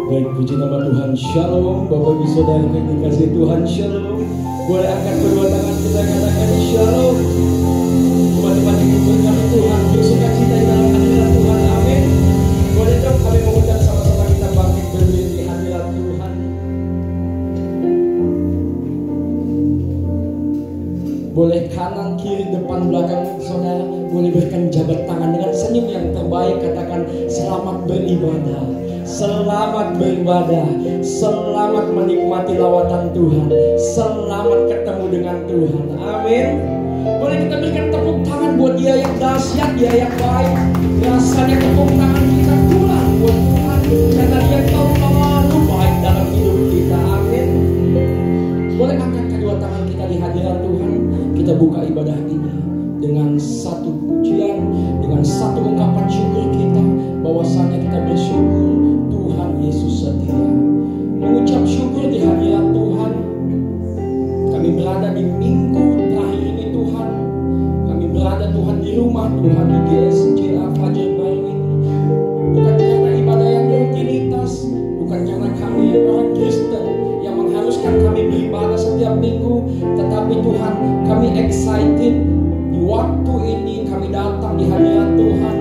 Baik, puji nama Tuhan. Shalom, Bapak Ibu Saudara yang dikasihi Tuhan. Shalom. Boleh angkat kedua tangan kita, katakan shalom. Teman-teman yang diberkati Tuhan, bersuka cita di dalam hadirat Tuhan. Amin. Boleh dong kami mengucap sama-sama, kita bangkit berdiri di hadirat Tuhan. Boleh kanan, kiri, depan, belakang saudara. Boleh berikan jabat tangan dengan senyum yang terbaik. Katakan selamat beribadah. Selamat beribadah, selamat menikmati lawatan Tuhan, selamat ketemu dengan Tuhan. Amin. Boleh kita berikan tepuk tangan buat Dia yang dahsyat, Dia yang baik. Rasanya tepuk tangan kita pulang buat Tuhan, karena Dia terlalu baik dalam hidup kita. Amin. Boleh angkat kedua tangan kita di hadirat Tuhan. Kita buka ibadah ini dengan satu pujian, dengan satu ungkapan syukur kita, bahwasanya kita bersyukur Tuhan Yesus setia. Mengucap syukur di hadirat Tuhan. Kami berada di minggu terakhir ini Tuhan. Kami berada Tuhan di rumah Tuhan di GSJA Fajar Baru ini. Bukan karena ibadah yang rutinitas, bukan karena kami orang Kristen yang mengharuskan kami beribadah setiap minggu, tetapi Tuhan, kami excited di waktu ini kami datang di hadirat Tuhan.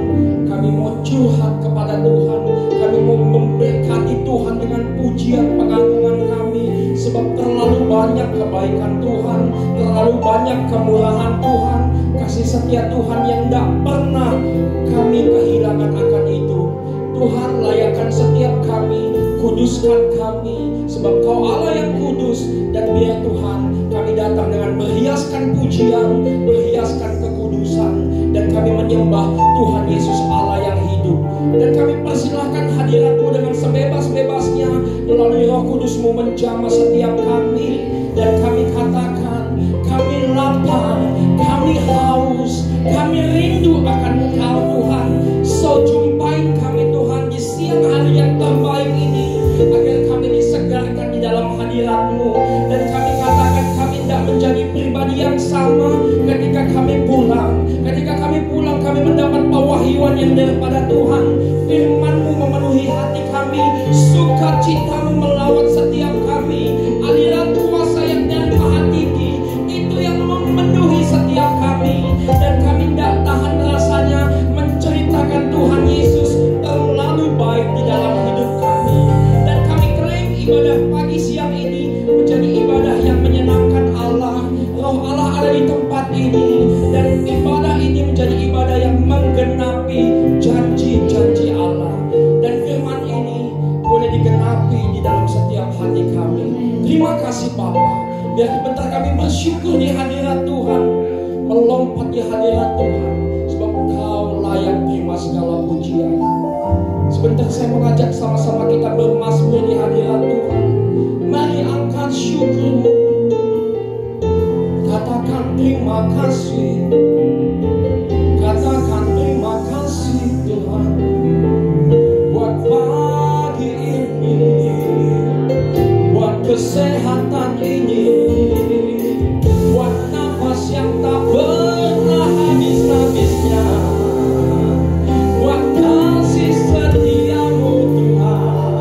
Kami mau curhat kepada Tuhan. Kami mau memberkati Tuhan dengan pujian pengagungan kami. Sebab terlalu banyak kebaikan Tuhan, terlalu banyak kemurahan Tuhan, kasih setia Tuhan yang tidak pernah kami kehilangan akan itu. Tuhan, layakkan setiap kami, kuduskan kami, sebab Kau Allah yang kudus. Dan biar Tuhan, kami datang dengan berhiaskan pujian, berhiaskan kekudusan, dan kami menyembah Tuhan Yesus Allah yang hidup. Dan kami persilahkan hadirat-Mu dengan sebebas-bebasnya melalui Roh Kudus-Mu menjamah setiap kami. Dan kami katakan, kami lapar, kami haus, kami rindu akan Engkau Tuhan. So jumpain kami Tuhan di siang hari yang terbaik ini, agar kami disegarkan di dalam hadirat-Mu. Dan kami katakan kami tidak menjadi pribadi yang sama ketika kami pulang. Ketika kami pulang, kami mendapat pewahyuan yang daripada Tuhan. Firman-Mu memenuhi hati kami, sukacita-Mu melawat setiap kami. Aliran kuasa yang dari Maha Tinggi itu yang memenuhi setiap kami. Dan kami tidak tahan rasanya menceritakan Tuhan Yesus terlalu baik di dalam hidup kami. Dan kami klaim ibadah pagi siang ini menjadi ibadah yang menyenangkan Allah. Roh Allah ada di tempat ini. Dan ibadah ini menjadi ibadah yang menggenapi janji-janji Allah. Dan firman ini boleh digenapi di dalam setiap hati kami. Terima kasih Bapa. Biar sebentar kami bersyukur di hadirat Tuhan, melompat di hadirat Tuhan, sebab Kau layak terima segala pujian. Sebentar saya mengajak sama-sama kita bermazmur di hadirat Tuhan. Mari angkat syukur, katakan terima kasih, katakan terima kasih Tuhan buat pagi ini, buat kesehatan ini, buat nafas yang tak pernah habis-habisnya, buat kasih setiamu Tuhan.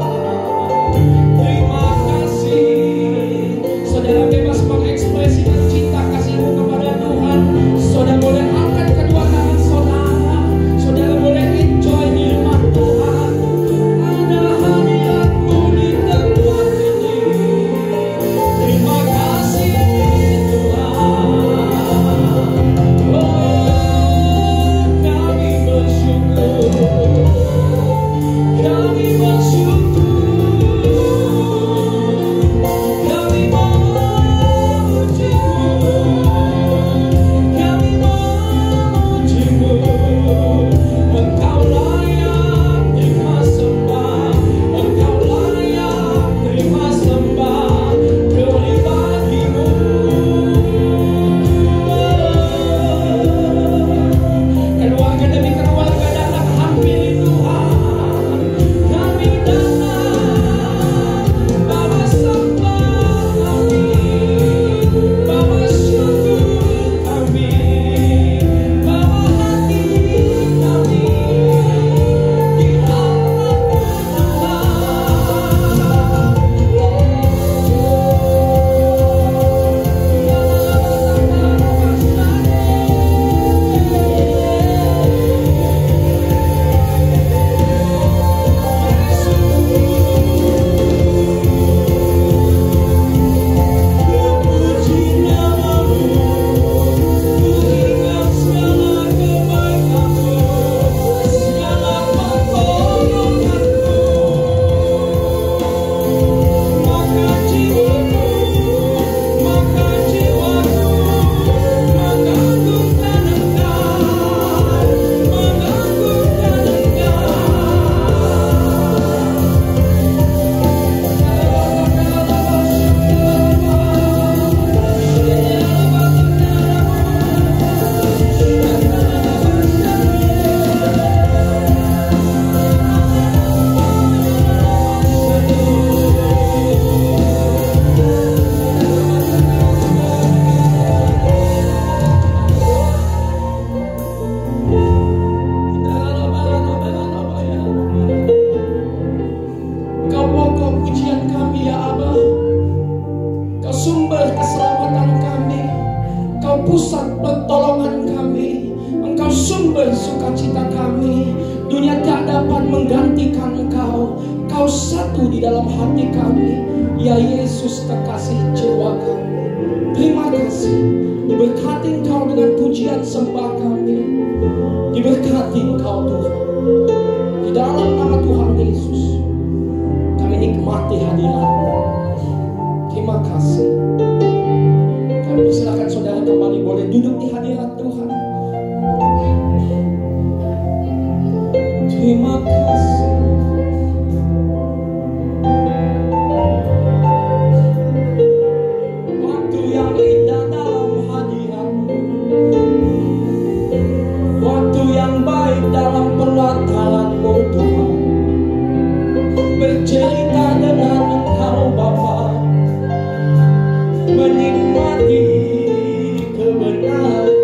Kau pokok pujian kami ya Aba. Kau sumber keselamatan kami. Kau pusat pertolongan kami. Engkau sumber sukacita kami. Dunia tak dapat menggantikan Engkau. Kau satu di dalam hati kami. Ya Yesus kekasih jiwa kami. Terima kasih. Diberkati Engkau dengan pujian sembah kami. Diberkati Engkau Tuhan. Di dalam nama Tuhan Yesus kami nikmati hadirat-Mu. Terima kasih. Kami silakan saudara kembali boleh duduk di hadirat Tuhan. Terima kasih. Waktu yang indah dalam hadirat-Mu, waktu yang baik dalam perlataran-Mu Tuhan. Bercerita dengan Engkau Bapa, menikmati kebenaran-Mu.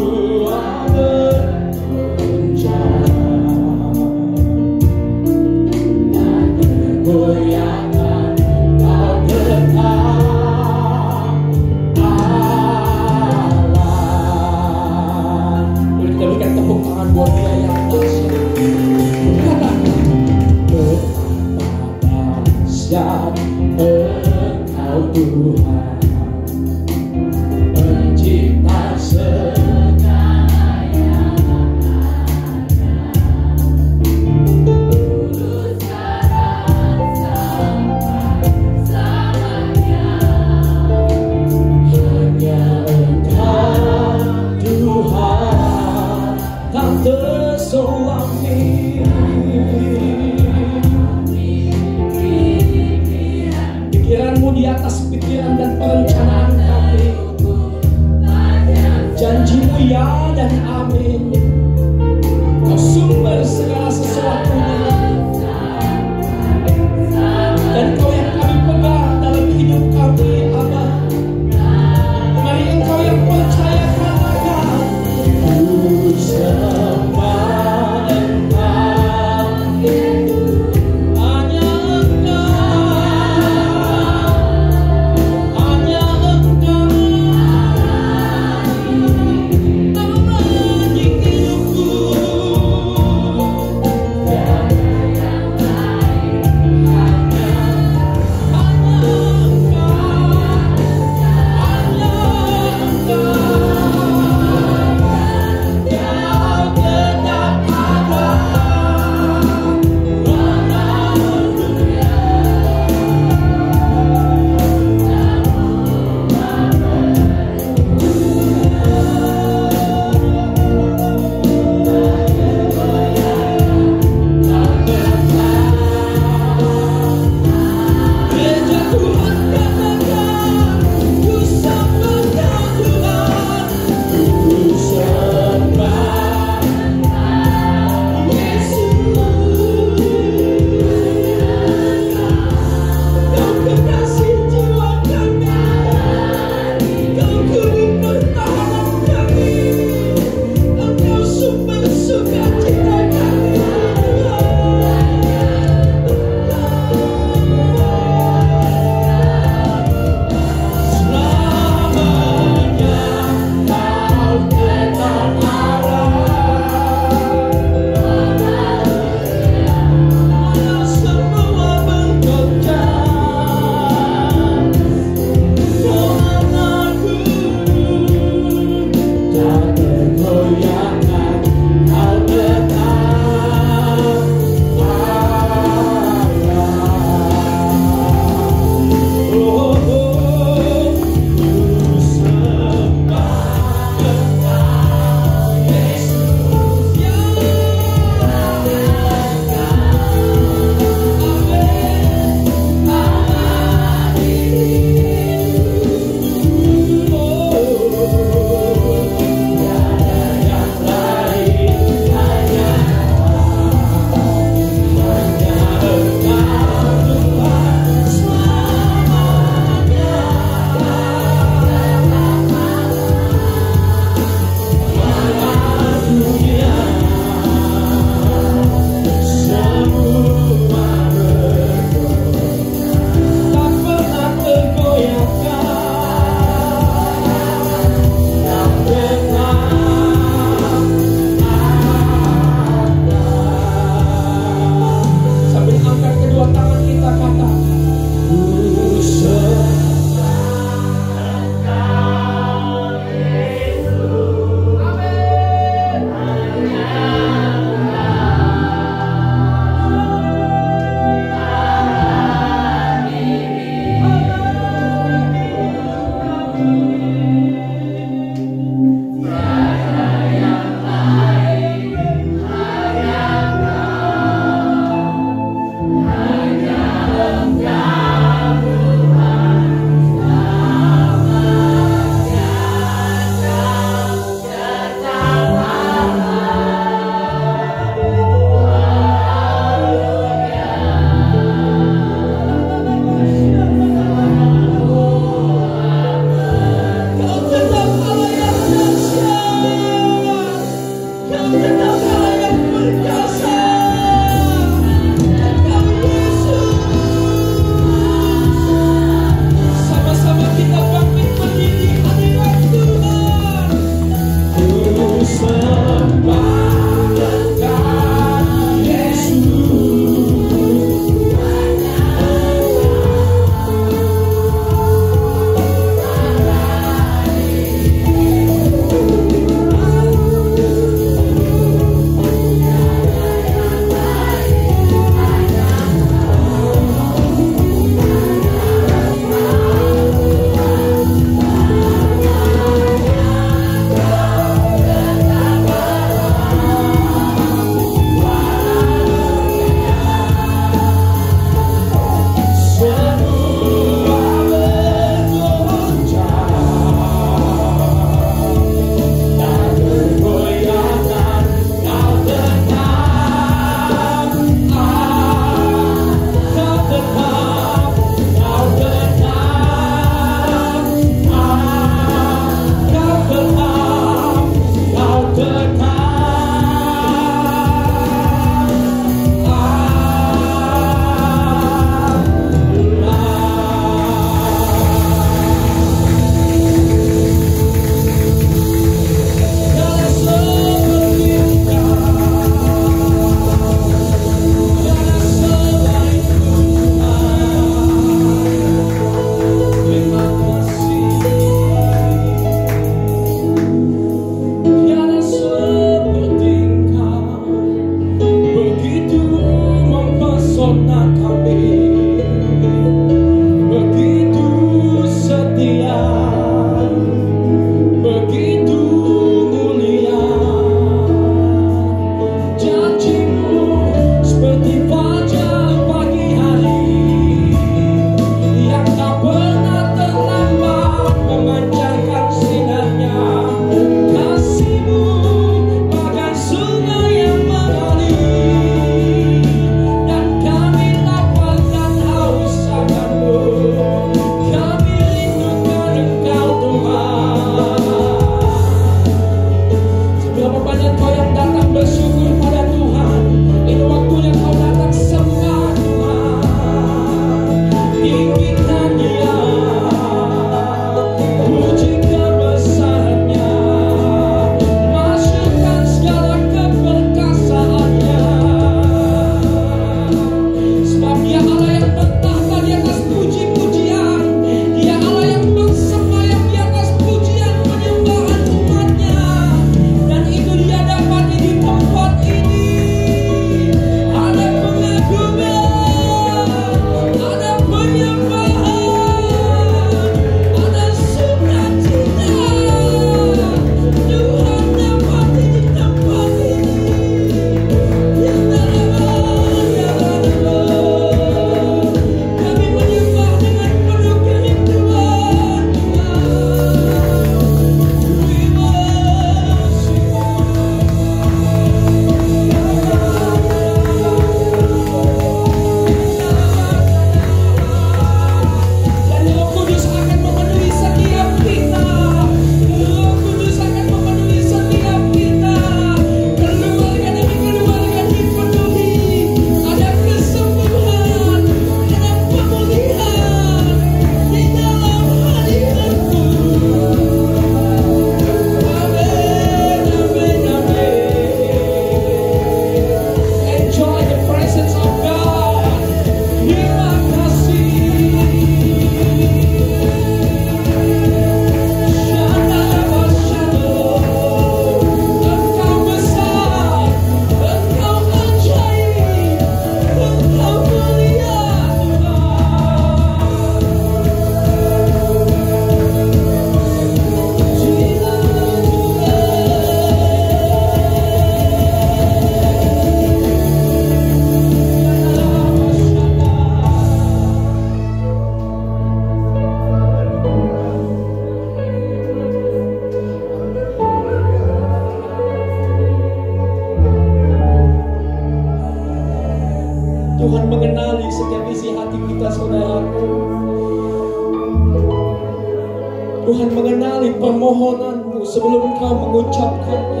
Tuhan mengenali permohonanmu sebelum engkau mengucapkannya.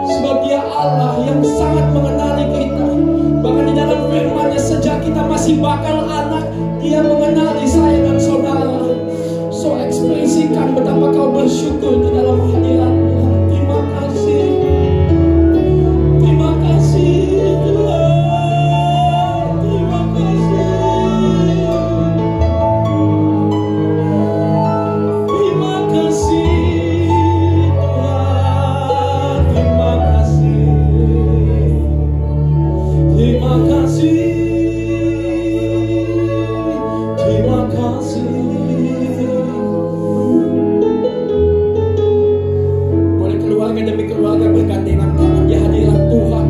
Sebab Dia Allah yang sangat mengenali kita. Bahkan di dalam firman-Nya, sejak kita masih bakal anak, Dia mengenali saya dan saudara. So ekspresikan betapa kau bersyukur di dalam hadirat-Nya. Terima kasih. Terima kasih Tuhan. Terima kasih. Terima kasih Tuhan. Terima kasih. Terima kasih. Terima kasih. Boleh keluarga demi keluarga bergandengan tangan di hadirat Tuhan.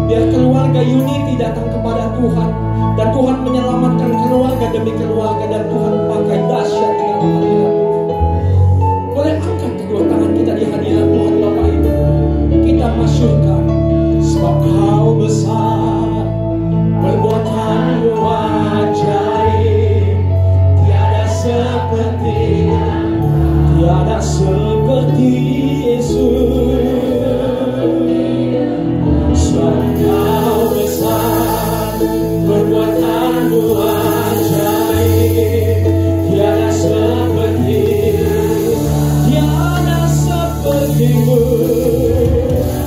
Biar keluarga unity datang kepada Tuhan, dan Tuhan menyelamatkan keluarga demi keluarga, dan Tuhan pakai dahsyat di dalam hadirat. Boleh angkat kedua tangan kita di hadirat Tuhan Bapak Ibu. Kita masyurkan, sebab Kau besar, perbuatanmu ajaib, tiada sepertinya, tiada seperti Yesus. Sebab Kau besar, perbuatanmu ajaib, tiada sepertimu.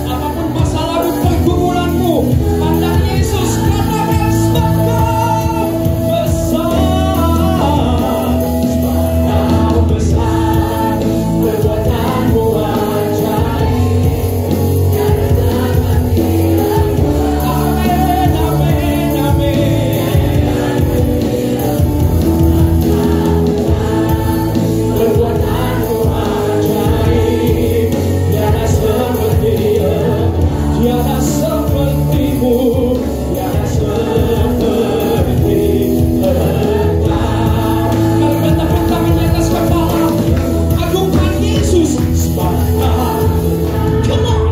Apapun masalahmu, pergumulanmu, pandang Yesus, katakan sebab Kau besar. Sebab Kau besar, perbuatanmu ajaib, tiada sepertimu. Amin, amin, amin. Perbuatanmu ajaib, tiada sepertimu, tiada sepertimu, tiada seperti Engkau. Mari tepuk tangan di atas kepala, agungkan Yesus, sebab Kau, come on.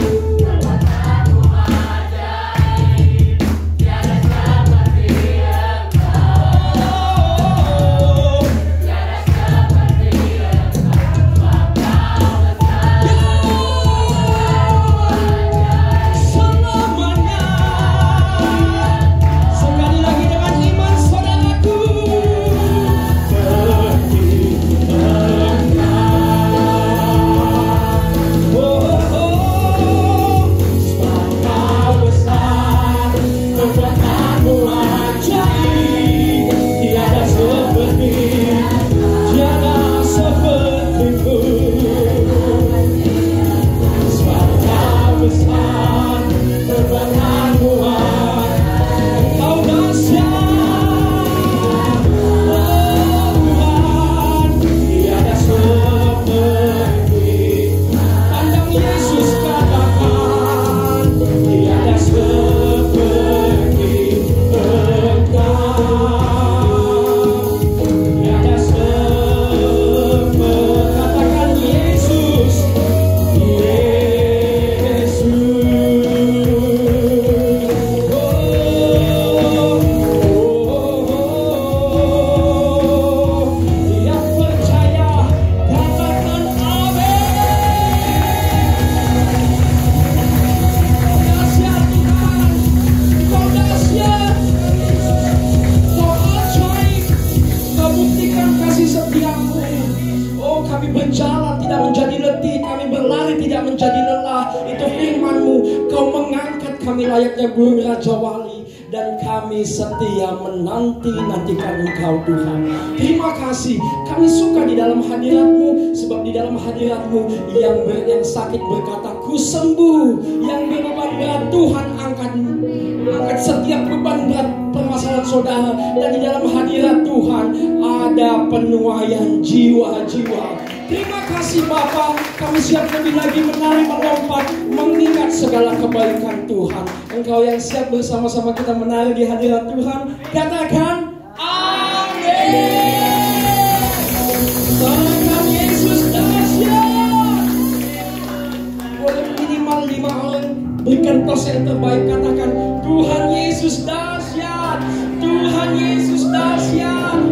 Selamanya. Sekali lagi dengan iman saudaraku, seperti Engkau. Sebab Kau besar, perbuatanmu ajaib, tiada sepertimu. Sebab Kau besar, perbuatanmu Engkau dahsyat. Oh Tuhan, tiada seperti. Pandang Yesus, katakan, tiada seperti Engkau. Tiada seperti. Katakan Yesus, Yesus. Yang percaya, katakan amin. Dahsyat Tuhan, Kau dahsyat, Kau ajaib, Kau buktikan kasih setiamu. Oh, kami berjalan tidak menjadi letih, kami berlari tidak menjadi lelah. Itu firman-Mu. Kau mengangkat kami layaknya burung Raja Wali, dan kami setia menanti-nantikan Engkau Tuhan. Terima kasih. Kami suka di dalam hadirat-Mu, sebab di dalam hadirat-Mu yang sakit berkata, ku sembuh. Yang berbeban berat, Tuhan angkat setiap beban berat permasalahan saudara. Dan di dalam hadirat Tuhan ada penuaian jiwa-jiwa. Terima kasih Bapa, kami siap lebih lagi menari, melompat, mengingat segala kebaikan Tuhan. Engkau yang siap bersama-sama kita menari di hadirat Tuhan, katakan amin. Katakan Yesus dahsyat. Boleh minimal 5 orang berikan tos yang terbaik, katakan Tuhan Yesus dahsyat. Tuhan Yesus dahsyat.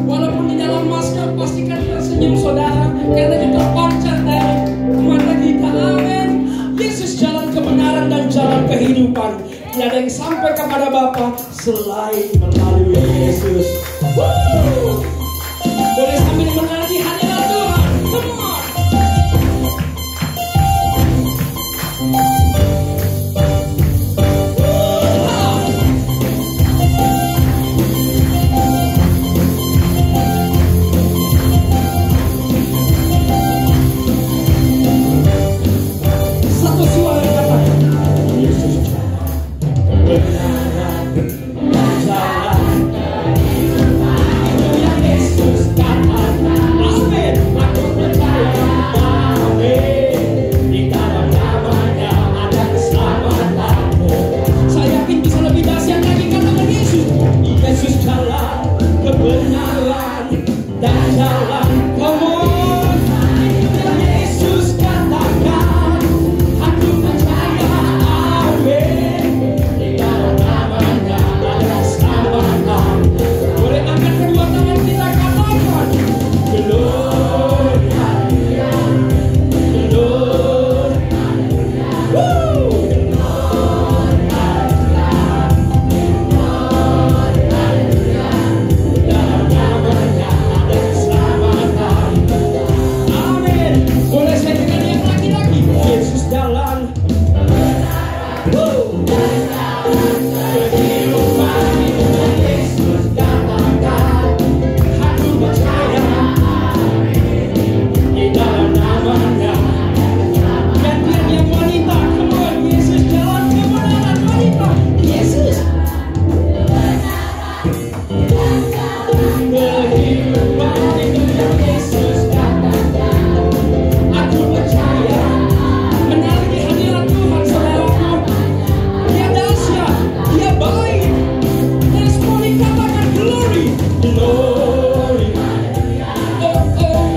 Walaupun di dalam masker, pastikan saudara, karena itu terpancar dari mata kita. Amin. Yesus jalan kebenaran dan jalan kehidupan. Tidak ada yang sampai kepada Bapa selain melalui Yesus. Boleh sambil menanti hadirat Tuhan. Come on. Satu suara katakan, Yesus kebenaran dan jalan. Itu yang Yesus katakan. Amin. Aku percaya. Amin. Di dalam namanya ada keselamatan. Saya yakin bisa lebih dahsyat lagi katakan Yesus. Yesus jalan kebenaran dan jalan. Come on. Itu yang Yesus katakan. Aku percaya. Amin. Di dalam namanya ada keselamatan. Boleh angkat kedua tangan kita katakan. Glory, haleluya. Glory, haleluya. Glory, haleluya. Dalam namanya ada keselamatan. Amin. Boleh saya dengar yang laki-laki? Yesus jalan. Kehidupan itu yang Yesus katakan. Aku percaya. Di dalam namanya. Gantian yang wanita. Come on. Yesus jalan kebenaran wanita. Yesus. Kehidupan itu yang Yesus katakan. Aku percaya. Menarik di hadirat Tuhan, saudaraku. Dia dahsyat, dia baik. Dan semua dikatakan glory, glory. Oh oh,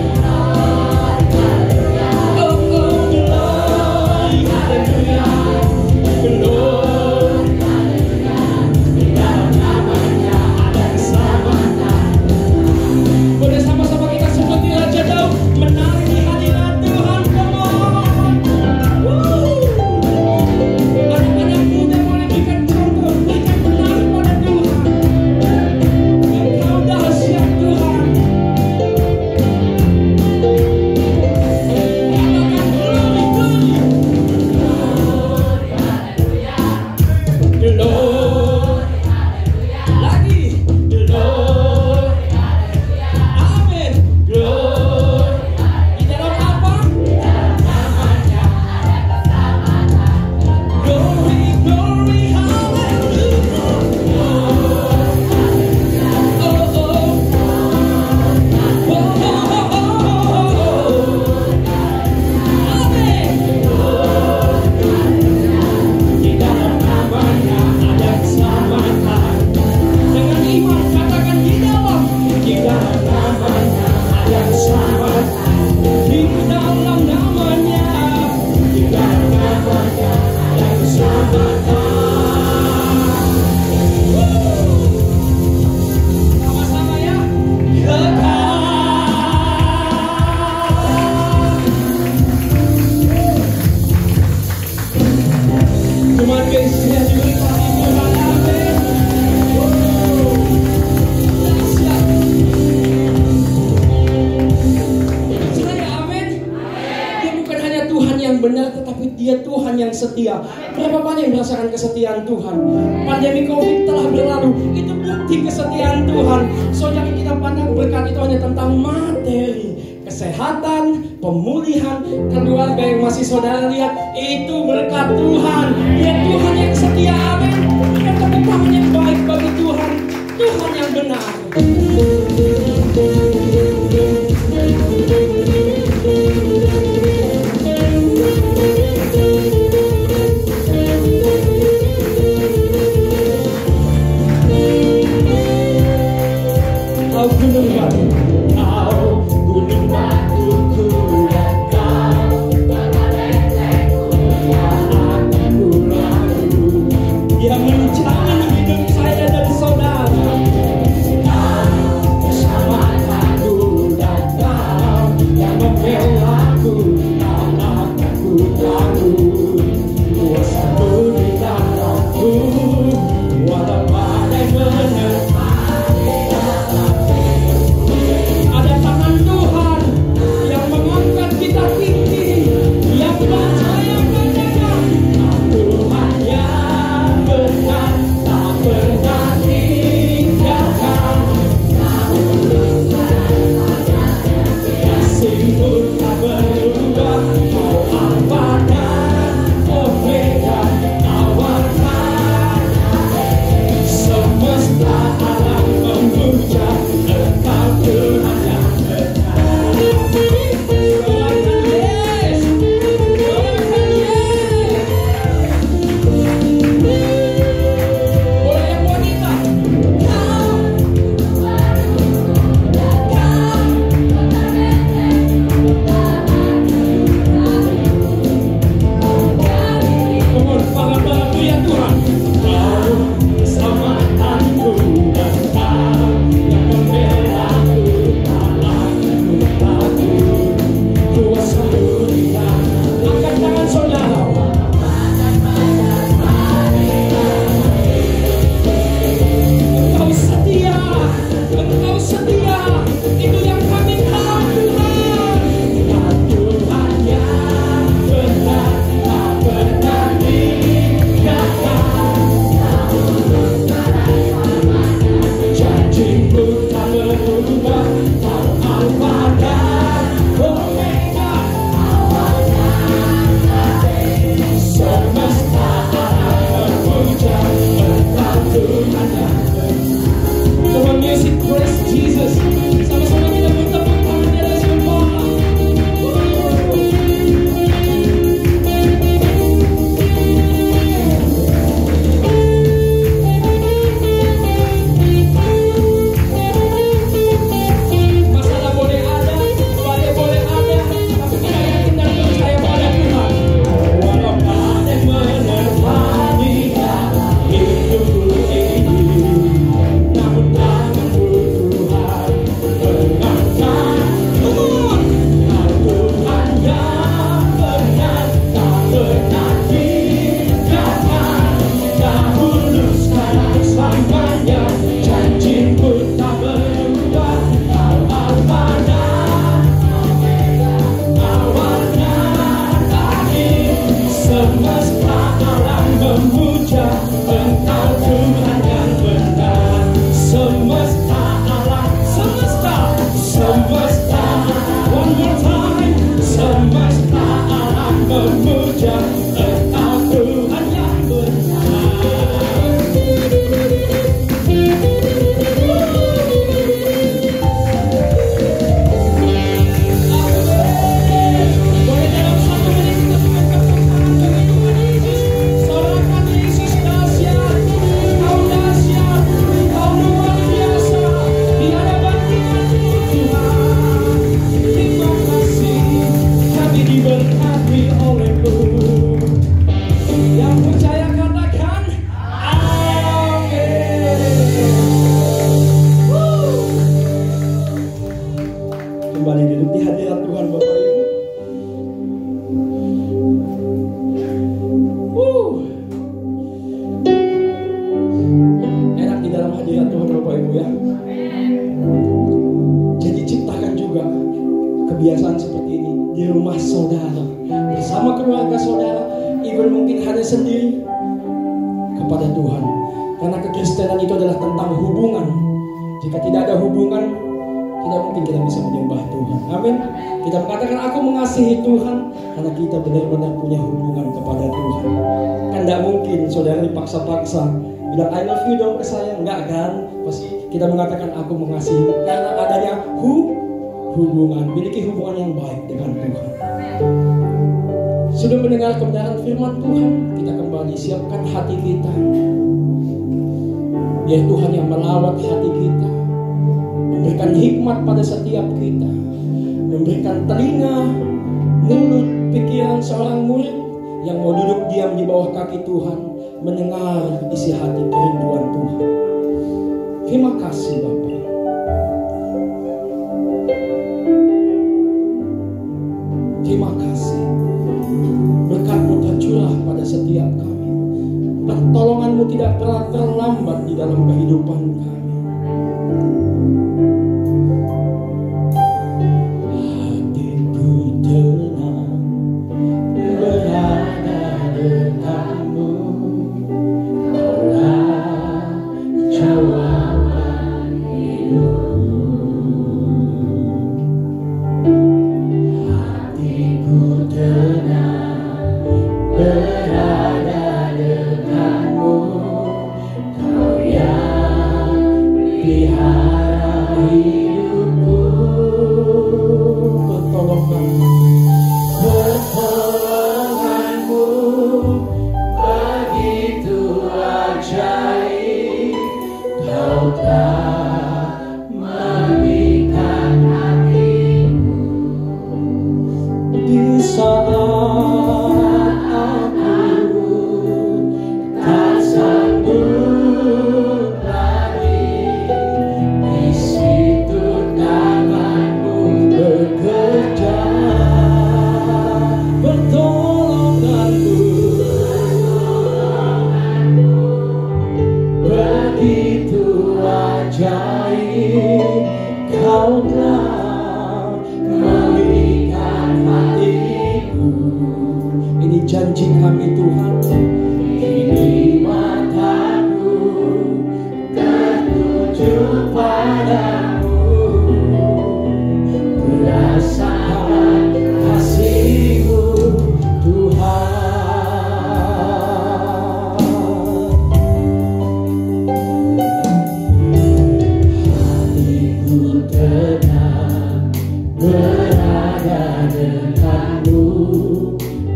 oh oh, glory, haleluya, glory. Di dalam namanya ada keselamatan. Boleh sama-sama kita sebut di Raja Daud, menarik di hadirat Tuhan. Come on. Anak-anak muda boleh berikan contoh, berikan menarik pada Tuhan. Engkau dahsyat Tuhan. Katakan glory, glory. Glory, lagi. Glory, amin. Glory. Di dalam apa? Glory, glory, hallelujah. Oh, oh. Oh, oh, oh, oh. Amin. Di dalam namanya ada keselamatan. Dengan iman katakan di dalam namanya ada keselamatan. Di dalam namanya ada keselamatan. Sama-sama ya. Kekal. Cuma geisha diberkati Tuhan. Amin. Dahsyat. Saya amin. Dia bukan hanya Tuhan yang benar, tetapi Dia Tuhan yang setia. Berapa banyak yang merasakan kesetiaan Tuhan? Pandemi COVID telah berlalu, itu bukti kesetiaan Tuhan. So jangan kita pandang berkat itu hanya tentang materi, kesehatan, pemulihan, keluarga yang masih saudara lihat, itu berkat Tuhan. Dia Tuhan yang setia. Amin. Berikan tepuk tangan yang baik bagi Tuhan. Tuhan yang benar. Kau gunung batu, kau gunung batuku, dan kau tanah bentengku yang aku ragu. Dia menjamin hidup saya dan saudara. diberkati oleh-Mu. Yang percaya katakan amin. Kembali duduk di hadirat Tuhan Bapak Ibu. Enak di dalam hadirat Tuhan Bapak Ibu ya. Jadi ciptakan juga kebiasaan seperti ini di rumah saudara, bersama keluarga saudara, even mungkin hanya sendiri, kepada Tuhan. Karena kekristenan itu adalah tentang hubungan. Jika tidak ada hubungan, tidak mungkin kita bisa menyembah Tuhan. Amin. Kita mengatakan aku mengasihi Tuhan karena kita benar-benar punya hubungan kepada Tuhan. Kan tidak mungkin saudara dipaksa-paksa bilang I love you dong ke saya. Enggak kan? Pasti kita mengatakan aku mengasihi karena adanya hubungan, miliki hubungan yang baik dengan Tuhan. Sudah mendengar kebenaran firman Tuhan, kita kembali siapkan hati kita. Biar Tuhan yang melawat hati kita, memberikan hikmat pada setiap kita, memberikan telinga, mulut, pikiran seorang murid yang mau duduk diam di bawah kaki Tuhan, mendengar isi hati kerinduan Tuhan. Terima kasih Bapa. Terima kasih. Berkat-Mu tercurah pada setiap kami. Pertolongan-Mu tidak pernah terlambat di dalam kehidupan kami. Hatiku tenang berada denganmu. Kaulah jawaban hidupku. Hatiku tenang berada denganmu. Kau yang pelihara hidupku. Pertolongan-Mu begitu ajaib. Kau telah mengikat hatiku. Di saat aku tak sanggup lagi, di situ tangan-Mu bekerja. Pertolongan-Mu begitu ajaib. Kau telah mengikat hatiku. Ini janji kami Tuhan. Kini mataku tertuju padamu. Rasakan kasih-Mu Tuhan. Hatiku tenang berada denganmu.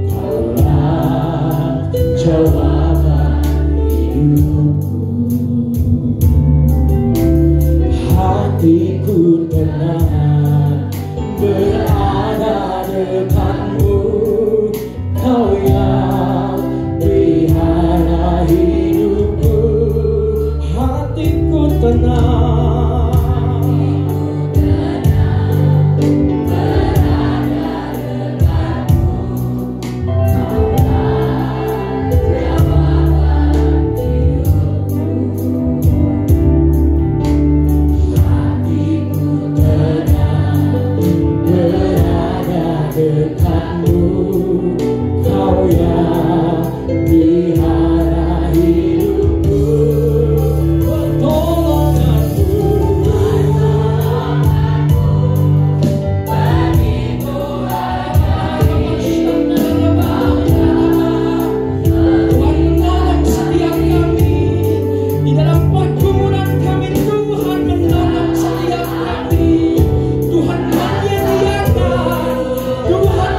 Kaulah jawaban hidupku. Hatiku tenang berada denganmu. Kau yang pelihara hidupku. Hatiku tenang dekatmu. Kau yang pelihara hidupku. Pertolongan-Mu begitu ajaib. Tuhan menolong setiap kami di dalam pergumulan kami. Tuhan menolong setiap kami. Tuhan menyediakan. Tuhan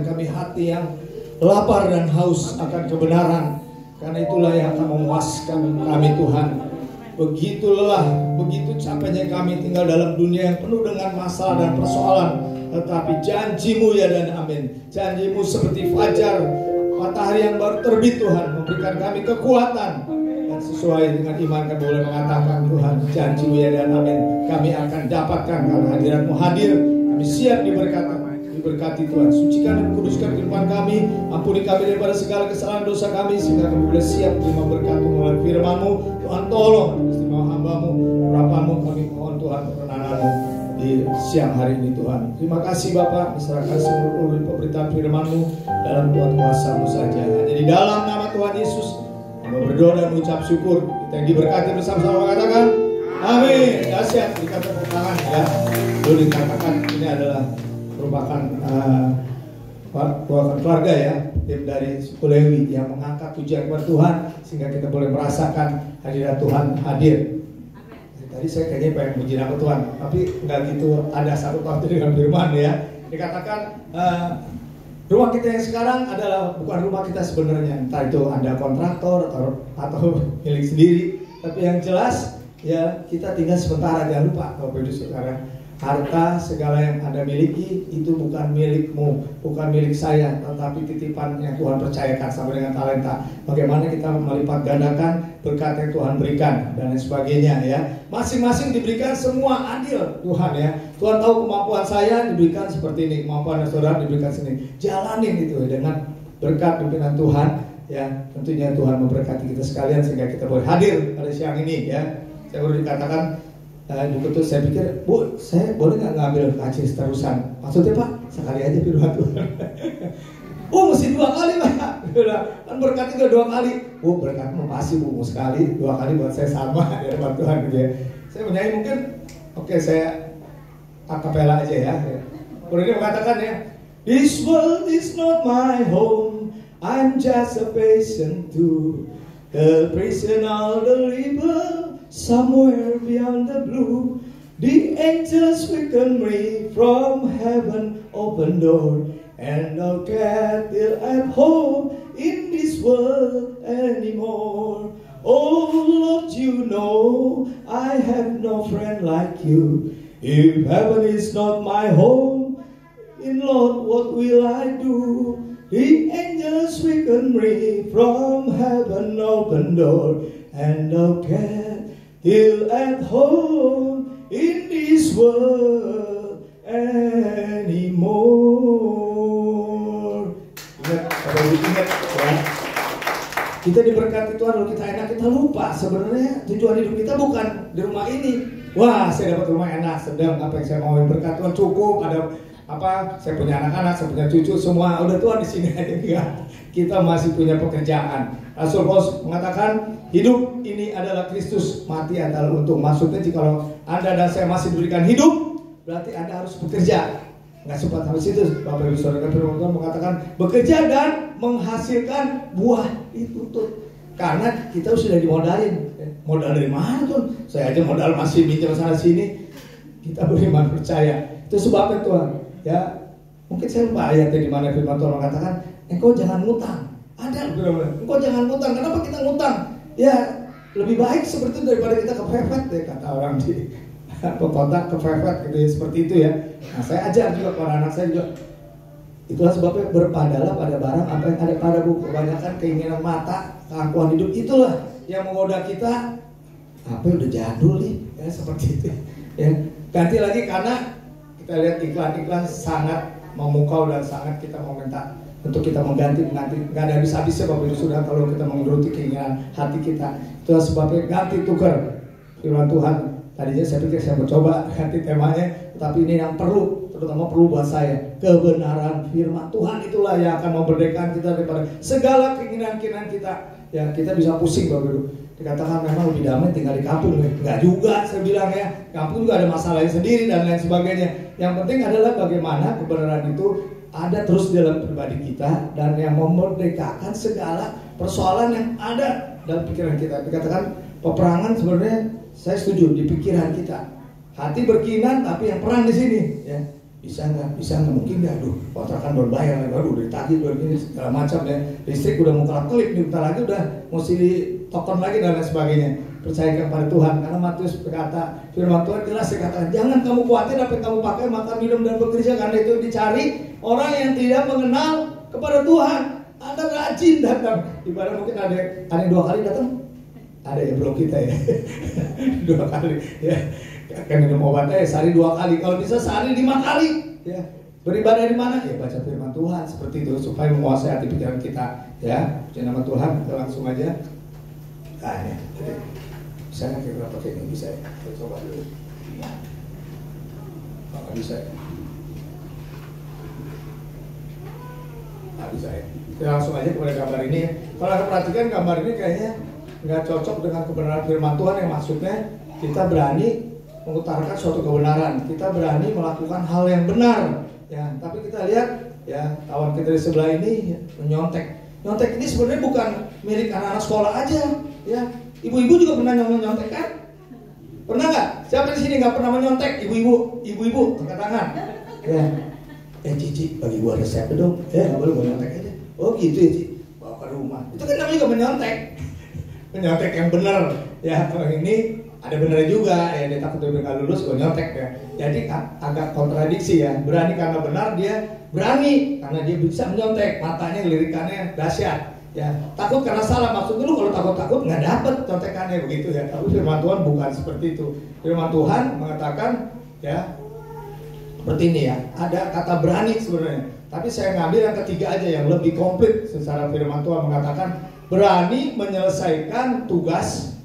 kami hati yang lapar dan haus akan kebenaran, karena itulah yang akan memuaskan kami Tuhan. Begitu lelah, begitu capeknya kami tinggal dalam dunia yang penuh dengan masalah dan persoalan, tetapi janji-Mu ya dan amin. Janji-Mu seperti fajar, matahari yang baru terbit Tuhan, memberikan kami kekuatan. Dan sesuai dengan iman kami boleh mengatakan Tuhan, janji-Mu ya dan amin, kami akan dapatkan karena hadirat-Mu hadir. Kami siap diberkati Tuhan. Sucikan dan kuduskan kehidupan kami. Ampuni kami daripada segala kesalahan dosa kami, sehingga kami boleh siap terima berkat-Mu melalui firman-Mu. Tuhan tolong istimewa hamba-Mu, urapan-Mu, kami mohon Tuhan perkenanan-Mu di siang hari ini Tuhan. Terima kasih Bapak, serahkan seluruh pemberitaan firman-Mu dalam Tuhan kuasa-Mu saja. Jadi dalam nama Tuhan Yesus kami berdoa dan mengucap syukur. Kita yang diberkati bersama-sama katakan amin. Dahsyat, berikan tepuk tangan ya. Boleh dikatakan ini adalah merupakan keluarga ya, tim dari suku Lewi yang mengangkat pujian kepada Tuhan sehingga kita boleh merasakan hadirat Tuhan hadir. Tadi saya kayaknya pengen puji nama Tuhan, tapi nggak gitu, ada satu waktu dengan firman ya. Dikatakan rumah kita yang sekarang adalah bukan rumah kita sebenarnya, entah itu Anda kontraktor atau milik sendiri, tapi yang jelas ya kita tinggal sementara. Jangan lupa Bapak Ibu Saudara, harta segala yang Anda miliki itu bukan milikmu, bukan milik saya, tetapi titipan yang Tuhan percayakan sama dengan talenta. Bagaimana kita melipat gandakan berkat yang Tuhan berikan dan lain sebagainya ya. Masing-masing diberikan semua adil Tuhan ya. Tuhan tahu kemampuan saya diberikan seperti ini, kemampuan saudara diberikan sini. Jalanin itu dengan berkat pimpinan Tuhan ya. Tentunya Tuhan memberkati kita sekalian sehingga kita boleh hadir pada siang ini ya. Saya baru dikatakan betul, saya pikir, Bu, saya boleh nggak ngambil kacis terusan? Maksudnya Pak, sekali aja firman Tuhan. Oh, mesti 2 kali Pak. Kan berkat itu 2 kali. Bu, berkatmu pasti Bu, sekali, 2 kali buat saya sama ya Pak Tuhan gitu ya. Saya menyanyi mungkin, oke, saya akapela aja ya. Kemudian dia mengatakan ya, this world is not my home, I'm just a patient too. The prisoner, the river, somewhere beyond the blue, the angels welcome me from heaven, open door, and I'll get till at home in this world anymore. Oh Lord, you know I have no friend like you. If heaven is not my home, in Lord, what will I do? The angels welcome me from heaven, open door, and I'll get till at home in this world anymore. Ingat ya. Kita diberkati Tuhan, lalu kita enak, kita lupa sebenarnya tujuan hidup kita bukan di rumah ini. Wah, saya dapat rumah enak, sedang apa yang saya mau, berkat Tuhan cukup, ada apa, saya punya anak-anak, saya punya cucu, semua udah Tuhan di sini aja. Enggak, kita masih punya pekerjaan. Rasul Paulus mengatakan hidup ini adalah Kristus, mati adalah untung. Maksudnya jika Anda dan saya masih diberikan hidup, berarti Anda harus bekerja. Nggak sempat sampai situ. Bapak Ibu Saudara, firman Tuhan mengatakan bekerja dan menghasilkan buah itu tuh. Karena kita sudah dimodalin. Modal dari mana tuh? Saya aja modal masih minjem sana sini. Kita beriman percaya. Itu sebabnya Tuhan. Ya, mungkin saya lupa ayatnya di mana firman Tuhan mengatakan, engkau jangan ngutang. Ada benar-benar. Engkau jangan ngutang. Kenapa kita ngutang? Ya, lebih baik seperti itu daripada kita kepepet deh, kata orang di kota, kepepet gitu ya, seperti itu ya. Nah, saya ajar juga kepada anak saya juga. Itulah sebabnya berpadalah pada barang apa yang ada padamu. Kebanyakan keinginan mata, keangkuhan hidup, itulah yang menggoda kita. Apa udah jadul nih, ya seperti itu. Ya, ganti lagi karena kita lihat iklan-iklan sangat memukau dan sangat kita mau minta untuk kita mengganti. Nggak ada habis-habisnya Bapak Ibu Saudara kalau kita menuruti keinginan hati kita. Itulah sebabnya ganti tukar firman Tuhan. Tadinya saya pikir saya mencoba ganti temanya, tetapi ini yang perlu, terutama perlu buat saya. Kebenaran firman Tuhan itulah yang akan memerdekakan kita daripada segala keinginan-keinginan kita. Ya, kita bisa pusing Bapak Ibu. Dikatakan memang lebih damai tinggal di kampung. Enggak juga saya bilang ya. Kampung juga ada masalahnya sendiri dan lain sebagainya. Yang penting adalah bagaimana kebenaran itu ada terus dalam pribadi kita dan yang memerdekakan segala persoalan yang ada dalam pikiran kita. Dikatakan peperangan sebenarnya saya setuju di pikiran kita. Hati berkinan tapi yang perang di sini ya. bisa nggak, mungkin nggak, aduh kontrakan belum bayar, baru udah ditagih, udah ini segala macam ya, listrik udah mau kelap-kelip nih, bentar lagi udah mesti di token lagi dan lain sebagainya. Percayakan pada Tuhan, karena Matius berkata, firman Tuhan jelas dikatakan, jangan kamu khawatir apa yang kamu pakai, makan, minum dan bekerja, karena itu dicari orang yang tidak mengenal kepada Tuhan. Anda rajin datang, ibarat mungkin ada yang 2 kali datang, ada ya belum kita ya 2 kali ya, akan minum obatnya sehari 2 kali, kalau bisa sehari 5 kali ya. Beribadah di mana? Ya baca firman Tuhan seperti itu supaya menguasai hati pikiran kita ya. Puji nama Tuhan. Kita langsung aja. Nah ya, misalnya kira-kira pakai ini bisa ya? Kita coba dulu. Nggak bisa ya? Nggak bisa ya? Kita langsung aja kepada gambar ini. Kalau Anda perhatikan gambar ini kayaknya nggak cocok dengan kebenaran firman Tuhan, yang maksudnya kita berani mengutarakan suatu kebenaran, kita berani melakukan hal yang benar ya. Tapi kita lihat ya, kawan kita di sebelah ini menyontek. Nyontek ini sebenarnya bukan milik anak-anak sekolah aja ya. Ibu-ibu juga pernah nyontek kan? Pernah nggak? Siapa di sini nggak pernah menyontek? Ibu-ibu angkat tangan ya. Cici bagi gua resep dong. Nggak boleh, gua nyontek aja. Oh gitu ya Cici, bawa ke rumah. Itu kan namanya juga menyontek. Menyontek yang benar ya. Kalau ini ada benernya juga ya, dia takut dia nggak lulus, gue nyontek ya. Jadi agak kontradiksi ya. Berani karena benar, dia berani karena dia bisa menyontek. Matanya, lirikannya dahsyat ya. Takut karena salah, maksudnya lu kalau takut nggak dapet contekannya begitu ya. Tapi firman Tuhan bukan seperti itu. Firman Tuhan mengatakan ya seperti ini ya. Ada kata berani sebenarnya. Tapi saya ngambil yang ketiga aja yang lebih komplit secara firman Tuhan, mengatakan berani menyelesaikan tugas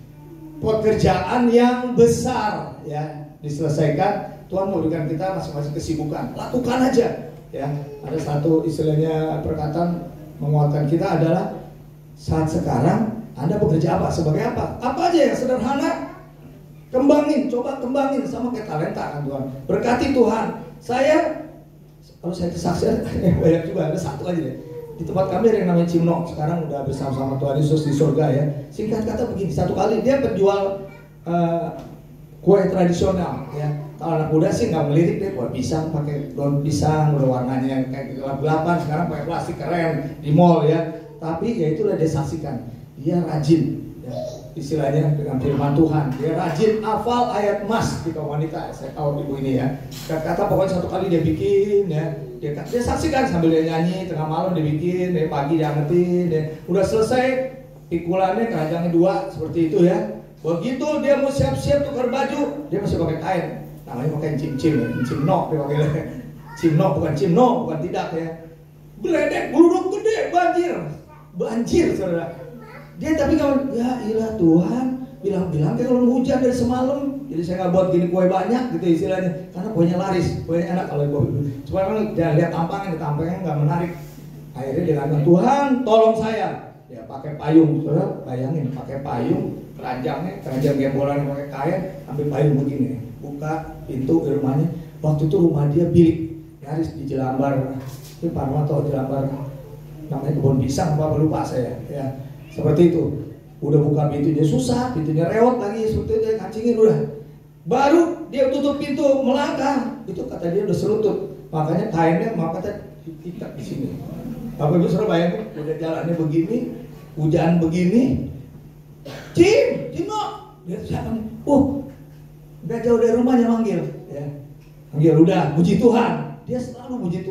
pekerjaan yang besar ya, diselesaikan. Tuhan memberikan kita masing-masing kesibukan, lakukan aja ya. Ada satu istilahnya perkataan menguatkan kita adalah saat sekarang Anda bekerja apa, sebagai apa aja yang sederhana, coba kembangin sama kayak talenta kan Tuhan. Berkati Tuhan. Kalau saya kesaksian banyak juga, ada satu aja deh. Di tempat kami ada yang namanya Cimno, sekarang udah bersama-sama Tuhan Yesus di surga ya. Singkat kata begini, satu kali dia penjual kue tradisional ya. Kalau anak muda sih nggak melirik deh, kue pisang pakai daun pisang, udah warnanya kayak gelap-gelapan, sekarang pakai plastik keren di mall ya. Tapi ya itulah dia saksikan, dia rajin ya, istilahnya dengan firman Tuhan, dia rajin hafal ayat emas di kaum wanita. Saya tahu ibu ini ya, kata pokoknya satu kali dia bikin ya. Dia saksikan sambil dia nyanyi, tengah malam dia bikin, dia pagi dia angetin, dia udah selesai pikulannya, keranjangnya 2 seperti itu ya. Begitu dia mau siap-siap tukar baju, dia masih pakai kain, namanya pakai cimcim ya, cimno dia pakai. Cimno bukan tidak ya. Beledek, burung gede, banjir saudara. Dia tapi kalau ya ilah Tuhan bilang kayak kalau hujan dari semalam, jadi saya nggak buat gini kue banyak gitu istilahnya, karena kuenya laris, kuenya enak kalau gue. Cuma kan jangan lihat tampangnya nggak menarik. Akhirnya dia bilang, Tuhan tolong saya. Ya pakai payung, saudara bayangin pakai payung, keranjang gembolan pakai kain, ambil payung begini, buka pintu di rumahnya. Waktu itu rumah dia bilik, nyaris di Jelambar, itu Parma atau Jelambar, namanya kebun pisang apa lupa saya ya. Seperti itu. Udah buka pintunya susah, pintunya rewot lagi, seperti itu dia kancingin udah. Baru dia tutup pintu melangkah, itu kata dia udah serutut. Makanya kainnya kata diikat di sini. Bapak Ibu saudara bayangin, udah jalannya begini, hujan begini. Cimno, dia siapa nih? Gak jauh dari rumahnya manggil, ya. Manggil udah, puji Tuhan. Dia selalu puji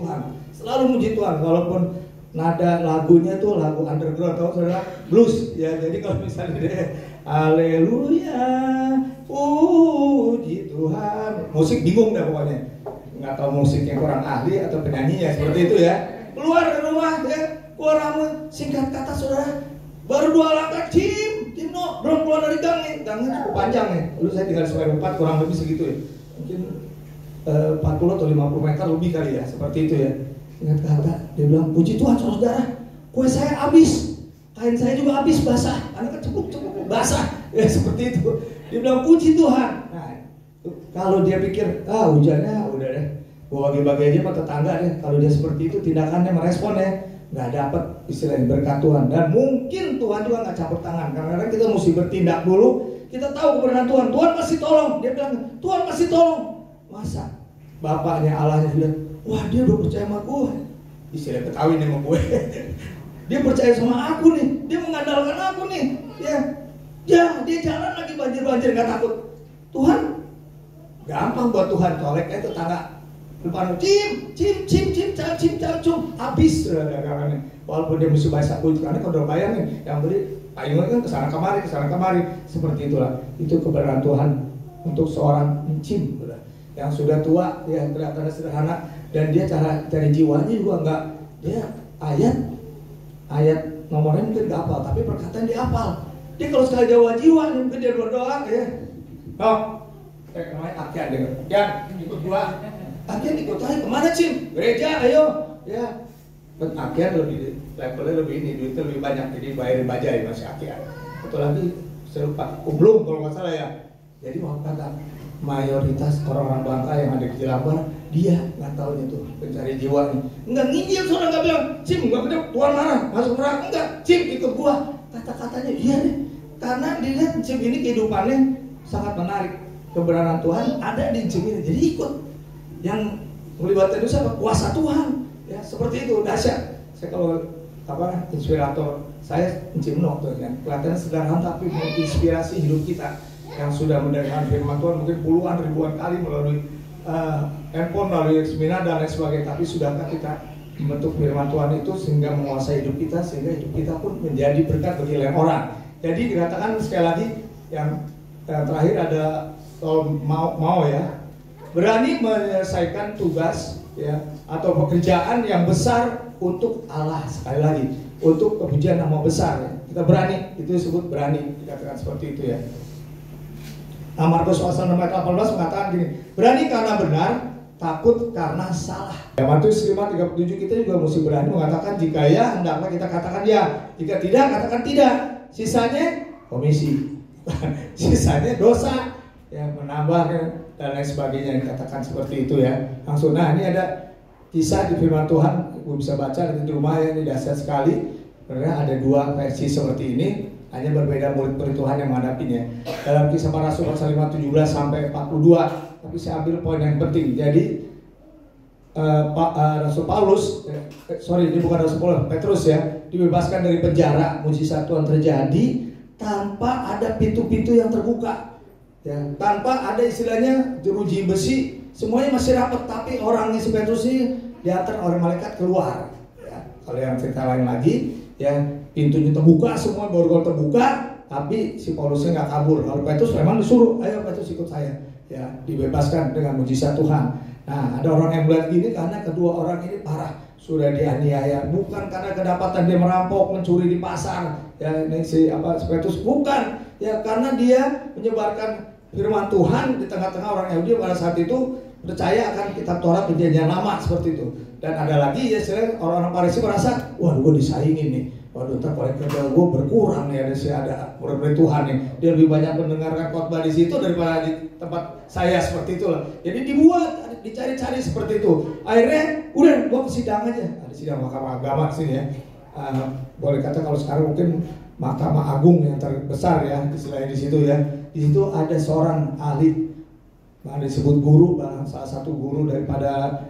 Tuhan, walaupun nada lagunya tuh lagu underground, tahu saudara, blues ya. Jadi kalau misalnya dia haleluya puji Tuhan, musik bingung dah pokoknya, nggak tahu musiknya kurang ahli atau penyanyinya seperti itu ya. Keluar dari rumah ya, keluar ramu, singkat kata saudara, baru 2 langkah Cimno belum keluar dari gangnya cukup panjang ya. Dulu saya tinggal di Sewer 4, kurang lebih segitu ya, mungkin 40 atau 50 meter lebih kali ya, seperti itu ya. Ingat kata, dia bilang, puji Tuhan saudara, kue saya habis, kain saya juga habis basah, karena kan cukup basah, ya seperti itu. Dia bilang puji Tuhan. Nah, kalau dia pikir, hujannya udah deh, gua bagi-bagi aja sama tetangga deh. Kalau dia seperti itu, tindakannya merespon ya, nggak dapat istilahnya berkat Tuhan. Dan mungkin Tuhan juga nggak campur tangan, karena kita mesti bertindak dulu. Kita tahu kebenaran Tuhan, Tuhan pasti tolong. Dia bilang, Tuhan pasti tolong. Masa bapaknya Allahnya bilang, wah dia udah percaya sama gue, istilah ketahuin sama gue. Dia percaya sama aku nih, dia mengandalkan aku nih, ya dia jalan lagi banjir nggak takut. Tuhan gampang buat Tuhan, colek itu tangga depan, cim, habis dagangannya. Walaupun dia mesti bayar saku itu, karena kalau bayar nih, yang beli payungnya kan kesana kemari, seperti itulah. Itu kebenaran Tuhan untuk seorang cim yang sudah tua, yang kelihatannya sederhana, dan dia cara cari jiwanya juga enggak, dia ayat nomornya mungkin nggak hafal, tapi perkataan dia hafal. Dia kalau sekali jiwa mungkin dia berdoa ya. Namanya Akian dengar. Ya, ikut gua. Akian ikut aja kemana Cim? Gereja, ayo. Ya. Akian levelnya lebih ini, duitnya lebih banyak, jadi bayarin bajai masih Akian. Betul lagi, saya lupa. Belum kalau nggak salah ya. Jadi mau kata mayoritas orang-orang Bangka yang ada di Jelambar, dia nggak tahu itu pencari jiwa nih. Enggak nginjil, saudara nggak bilang, Cim nggak bener, Tuhan marah, masuk neraka. Enggak, Cim ikut gua. Kata-katanya iya nih, karena dilihat Cim ini kehidupannya sangat menarik. Kebenaran Tuhan ada di Cim ini, jadi ikut. Yang melibatkan itu siapa? Kuasa Tuhan. Ya seperti itu, dahsyat. Saya kalau inspirator saya Cim Nok tuh kan, kelihatannya sederhana tapi menginspirasi hidup kita. Yang sudah mendengarkan firman Tuhan mungkin puluhan ribuan kali melalui handphone, melalui seminar dan lain sebagainya. Tapi sudahkah kita membentuk firman Tuhan itu sehingga menguasai hidup kita, sehingga hidup kita pun menjadi berkat bagi lain orang. Jadi dikatakan sekali lagi yang terakhir ada mau ya, berani menyelesaikan tugas ya atau pekerjaan yang besar untuk Allah. Sekali lagi, untuk kepujian nama besar ya. Kita berani, itu disebut berani, dikatakan seperti itu ya. Markus pasal 6 ayat 18 mengatakan gini, berani karena benar, takut karena salah. Ya, Matius 5:37 kita juga mesti berani mengatakan jika ya, hendaklah kita katakan ya, jika tidak, katakan tidak. Sisanya komisi, sisanya dosa, yang menambah dan lain sebagainya, dikatakan seperti itu ya. Langsung, nah ini ada kisah di firman Tuhan, Ibu bisa baca di rumah ya, ini dahsyat sekali. Karena ada dua versi seperti ini. Hanya berbeda murid-murid Tuhan yang menghadapinya. Dalam Kisah Para Rasul pasal 5 17 sampai 42, tapi saya ambil poin yang penting. Jadi Rasul Paulus, ini bukan Rasul Paulus, Petrus ya, dibebaskan dari penjara, mujizat Tuhan terjadi tanpa ada pintu-pintu yang terbuka. Ya, tanpa ada istilahnya jeruji besi, semuanya masih rapat, tapi orangnya si Petrus ini diantar oleh malaikat keluar. Ya, kalau yang cerita lain lagi, ya pintunya terbuka, semua borgol terbuka, tapi si Paulusnya nggak kabur. Kalau Petrus memang disuruh, ayo Petrus ikut saya, ya dibebaskan dengan mujizat Tuhan. Nah, ada orang yang melihat gini karena kedua orang ini parah, sudah dianiaya, bukan karena kedapatan dia merampok, mencuri di pasar, ya ini si Petrus bukan, ya karena dia menyebarkan firman Tuhan di tengah-tengah orang Yahudi pada saat itu percaya akan kitab Taurat perjanjian lama seperti itu. Dan ada lagi ya orang-orang Farisi merasa, wah gue disaingin nih. Waduh, ntar kalau kerja gue berkurang nih, ada murid-murid Tuhan nih. Dia lebih banyak mendengarkan khotbah di situ daripada di tempat saya, seperti itulah. Jadi dibuat, dicari-cari seperti itu. Akhirnya, udah gue ke sidang aja. Ada sidang Mahkamah Agama sini ya. Boleh kata kalau sekarang mungkin Mahkamah Agung yang terbesar ya, istilahnya di situ ya. Di situ ada seorang ahli, disebut guru, salah satu guru daripada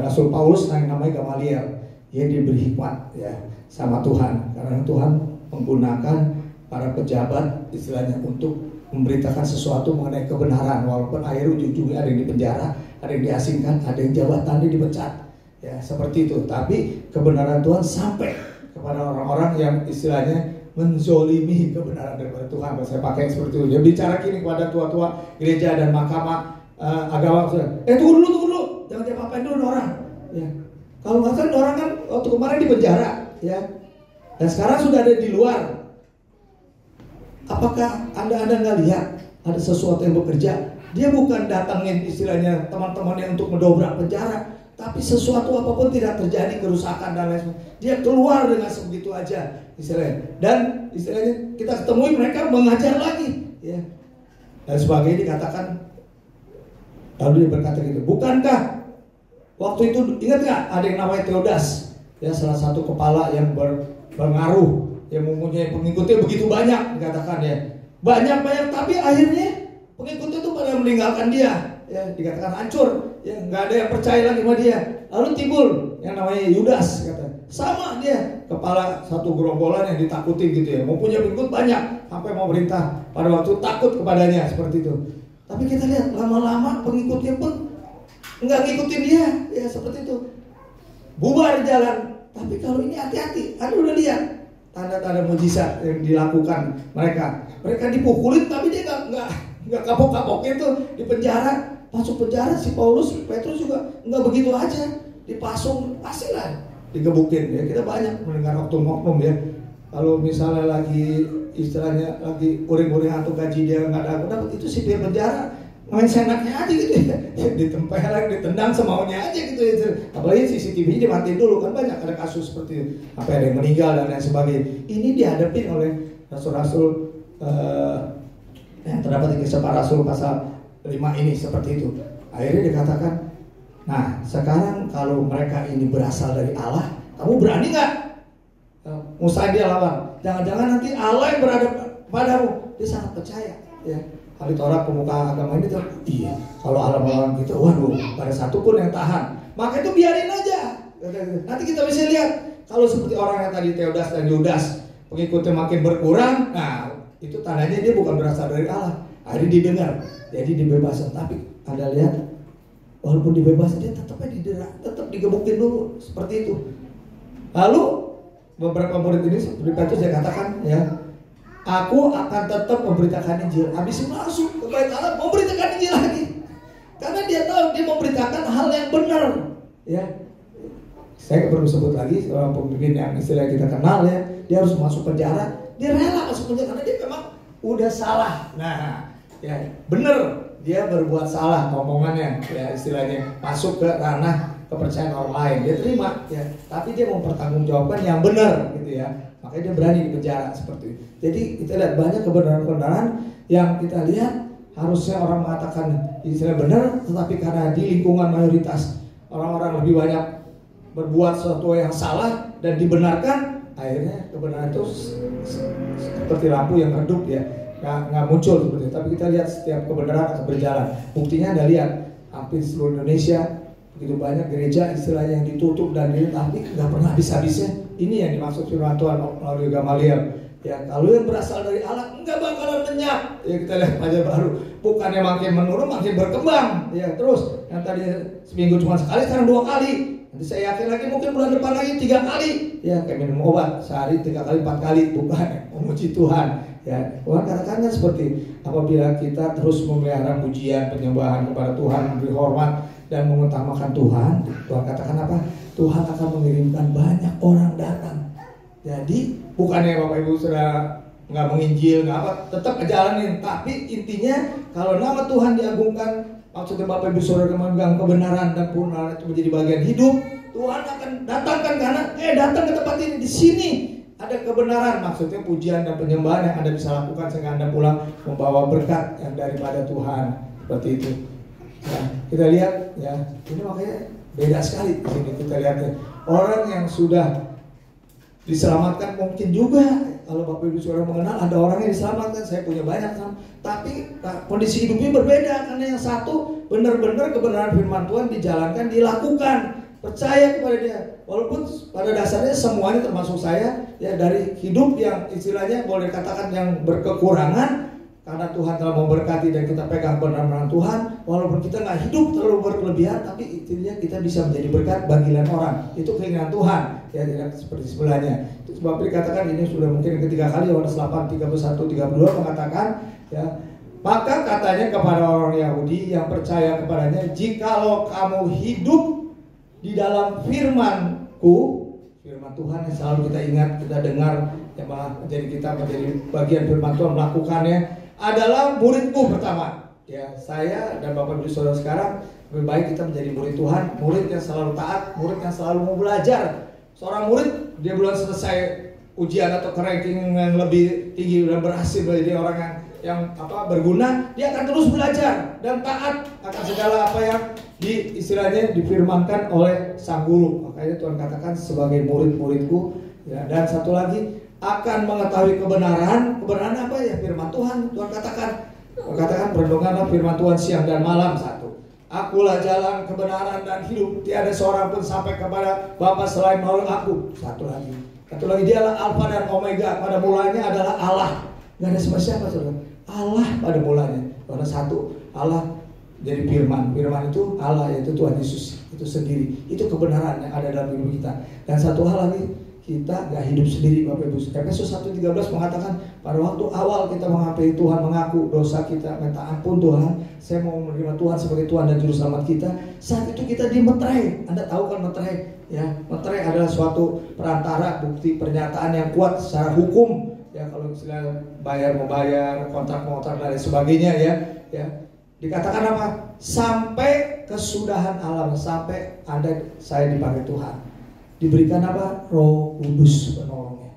Rasul Paulus, yang namanya Gamaliel. Dia diberi hikmat ya sama Tuhan, karena Tuhan menggunakan para pejabat istilahnya untuk memberitakan sesuatu mengenai kebenaran, walaupun akhir ujung-ujungnya ada yang dipenjara, ada yang diasingkan, ada yang jabatannya dipecat ya seperti itu. Tapi kebenaran Tuhan sampai kepada orang-orang yang istilahnya menzolimi kebenaran daripada Tuhan. Kalau saya pakai seperti itu, dia bicara kini kepada tua-tua gereja dan mahkamah agama, tunggu dulu, jangan diapa-apain dulu orang ya. Kalau nggak kan orang kan waktu kemarin di penjara ya, dan sekarang sudah ada di luar. Apakah anda nggak lihat ada sesuatu yang bekerja? Dia bukan datangin istilahnya teman-temannya untuk mendobrak penjara, tapi sesuatu apapun tidak terjadi kerusakan dan lain sebagainya, dia keluar dengan sebegitu aja istilahnya. Dan istilahnya kita ketemui mereka mengajar lagi ya dan sebagainya. Dikatakan, lalu dia berkata gitu, bukankah waktu itu, ingat nggak ada yang namanya Theodas ya, salah satu kepala yang berpengaruh, yang mempunyai pengikutnya begitu banyak, dikatakan ya banyak, tapi akhirnya pengikutnya itu pada meninggalkan dia ya, dikatakan hancur ya nggak ada yang percaya lagi sama dia. Lalu timbul yang namanya Yudas, kata sama dia, kepala satu gerombolan yang ditakuti gitu ya, mau punya pengikut banyak, sampai mau perintah pada waktu takut kepadanya seperti itu. Tapi kita lihat lama-lama pengikutnya pun nggak ngikutin dia, ya seperti itu, bubar jalan. Tapi kalau ini hati-hati, Anda udah lihat tanda-tanda mujizat yang dilakukan mereka. Mereka dipukulin tapi dia nggak kapok-kapoknya tuh di penjara. Masuk penjara si Petrus juga nggak begitu aja, dipasung, pastilah digebukin ya. Kita banyak mendengar oknum-oknum ya. Kalau misalnya lagi istilahnya lagi uring-uring atau gaji dia nggak dapat, itu sipir penjara main senaknya aja gitu ya, ditempelin, ditendang semaunya aja gitu ya. Apalagi CCTV dimatiin dulu, kan banyak ada kasus seperti itu, sampai ada yang meninggal dan lain sebagainya. Ini dihadapi oleh rasul-rasul yang terdapat di Kisah Para Rasul pasal 5 ini seperti itu. Akhirnya dikatakan, nah sekarang kalau mereka ini berasal dari Allah, kamu berani nggak? Musa dia lawan. Jangan-jangan nanti Allah yang berada padamu. Dia sangat percaya ya. Ahli Taurat pemuka agama ini tuh, iya kalau Allah melawan kita, waduh, pada satu pun yang tahan. Maka itu biarin aja. Nanti kita bisa lihat kalau seperti orang yang tadi Teudas dan Yudas, pengikutnya makin berkurang, nah itu tandanya dia bukan berasal dari Allah. Akhirnya didengar, jadi dibebaskan. Tapi Anda lihat, walaupun dibebaskan dia tetapnya didera, tetap digebukin dulu seperti itu. Lalu beberapa murid ini seperti Petrus dia katakan ya, aku akan tetap memberitakan Injil. Habis itu langsung ke bait Allah memberitakan Injil lagi. Karena dia tahu dia memberitakan hal yang benar. Ya, saya perlu sebut lagi seorang pemimpin yang istilah kita kenal ya, dia harus masuk penjara, dia rela masuk penjara karena dia memang udah salah. Nah, ya benar dia berbuat salah omongannya, ya istilahnya masuk ke ranah kepercayaan orang lain, dia terima ya, tapi dia mempertanggungjawabkan yang benar gitu ya. Makanya dia berani di penjara seperti itu. Jadi kita lihat banyak kebenaran-kebenaran yang kita lihat harusnya orang mengatakan istilah benar, tetapi karena di lingkungan mayoritas orang-orang lebih banyak berbuat sesuatu yang salah dan dibenarkan, akhirnya kebenaran itu seperti lampu yang redup ya, nggak muncul seperti itu. Tapi kita lihat setiap kebenaran akan berjalan. Buktinya Anda lihat hampir seluruh Indonesia begitu banyak gereja istilahnya yang ditutup dan tapi nggak pernah habis-habisnya. Ini yang dimaksud firman Tuhan melalui Gamaliel. Ya, kalau yang berasal dari Allah nggak bakalan lenyap. Ya kita lihat aja baru, bukannya makin menurun, makin berkembang. Ya terus yang tadi seminggu cuma sekali, sekarang 2 kali. Nanti saya yakin lagi mungkin bulan depan lagi 3 kali. Ya kayak minum obat sehari 3 kali 4 kali, bukan memuji Tuhan. Ya Tuhan katakannya seperti apabila kita terus memelihara pujian penyembahan kepada Tuhan, memberi hormat dan mengutamakan Tuhan, Tuhan katakan apa? Tuhan akan mengirimkan banyak orang datang. Jadi bukannya Bapak Ibu sudah nggak menginjil, nggak apa, tetap jalanin. Tapi intinya kalau nama Tuhan diagungkan, maksudnya Bapak Ibu saudara memegang kebenaran dan kebenaran itu menjadi bagian hidup, Tuhan akan datangkan karena datang ke tempat ini, di sini ada kebenaran, maksudnya pujian dan penyembahan yang Anda bisa lakukan sehingga Anda pulang membawa berkat yang daripada Tuhan seperti itu. Ya, kita lihat ya, ini makanya beda sekali di sini kita lihatnya. Orang yang sudah diselamatkan mungkin juga kalau Bapak Ibu saudara mengenal ada orang yang diselamatkan, saya punya banyak tapi kondisi hidupnya berbeda karena yang satu benar-benar kebenaran firman Tuhan dijalankan, dilakukan, percaya kepada dia. Walaupun pada dasarnya semuanya termasuk saya ya dari hidup yang istilahnya boleh katakan yang berkekurangan. Karena Tuhan telah memberkati dan kita pegang kebenaran Tuhan, walaupun kita nggak hidup terlalu berkelebihan, tapi intinya kita bisa menjadi berkat bagi lain orang. Itu keinginan Tuhan, ya tidak seperti sebelahnya. Itu sebab dikatakan ini sudah mungkin yang ketiga kali, Yohanes 8:31-32 mengatakan, ya, maka katanya kepada orang Yahudi yang percaya kepadanya, jikalau kamu hidup di dalam firman-Ku, firman Tuhan yang selalu kita ingat, kita dengar, yang malah menjadi kita menjadi bagian firman Tuhan, melakukannya, adalah muridku pertama. Ya, saya dan Bapak Ibu Saudara sekarang lebih baik kita menjadi murid Tuhan, murid yang selalu taat, murid yang selalu mau belajar. Seorang murid dia belum selesai ujian atau ranking yang lebih tinggi dan berhasil menjadi orang yang berguna, dia akan terus belajar dan taat akan segala apa yang istilahnya difirmankan oleh Sang Guru. Makanya Tuhan katakan sebagai murid-muridku. Ya, dan satu lagi, akan mengetahui kebenaran apa ya? Firman Tuhan. Tuhan katakan, berenunganlah firman Tuhan siang dan malam. Satu, Akulah jalan, kebenaran, dan hidup. Tiada seorang pun sampai kepada Bapa selain melalui aku. Satu lagi, dialah Alfa dan Omega. Pada mulanya adalah Allah. Gak ada siapa-siapa, saudara. Allah pada mulanya. Karena satu, Allah jadi firman. Firman itu Allah, yaitu Tuhan Yesus. Itu sendiri. Itu kebenaran yang ada dalam hidup kita. Dan satu hal lagi, kita gak hidup sendiri, Bapak Ibu. Efesus 1:13 mengatakan, pada waktu awal kita menghampiri Tuhan, mengaku dosa kita, minta ampun Tuhan, saya mau menerima Tuhan sebagai Tuhan dan Juru Selamat kita. Saat itu kita dimeterai. Anda tahu kan meterai? Ya, meterai adalah suatu perantara, bukti pernyataan yang kuat secara hukum. Ya, kalau misalnya membayar, kontrak dan sebagainya, ya. Dikatakan apa? Sampai kesudahan alam, sampai saya dipanggil Tuhan. Diberikan apa? Roh Kudus penolongnya.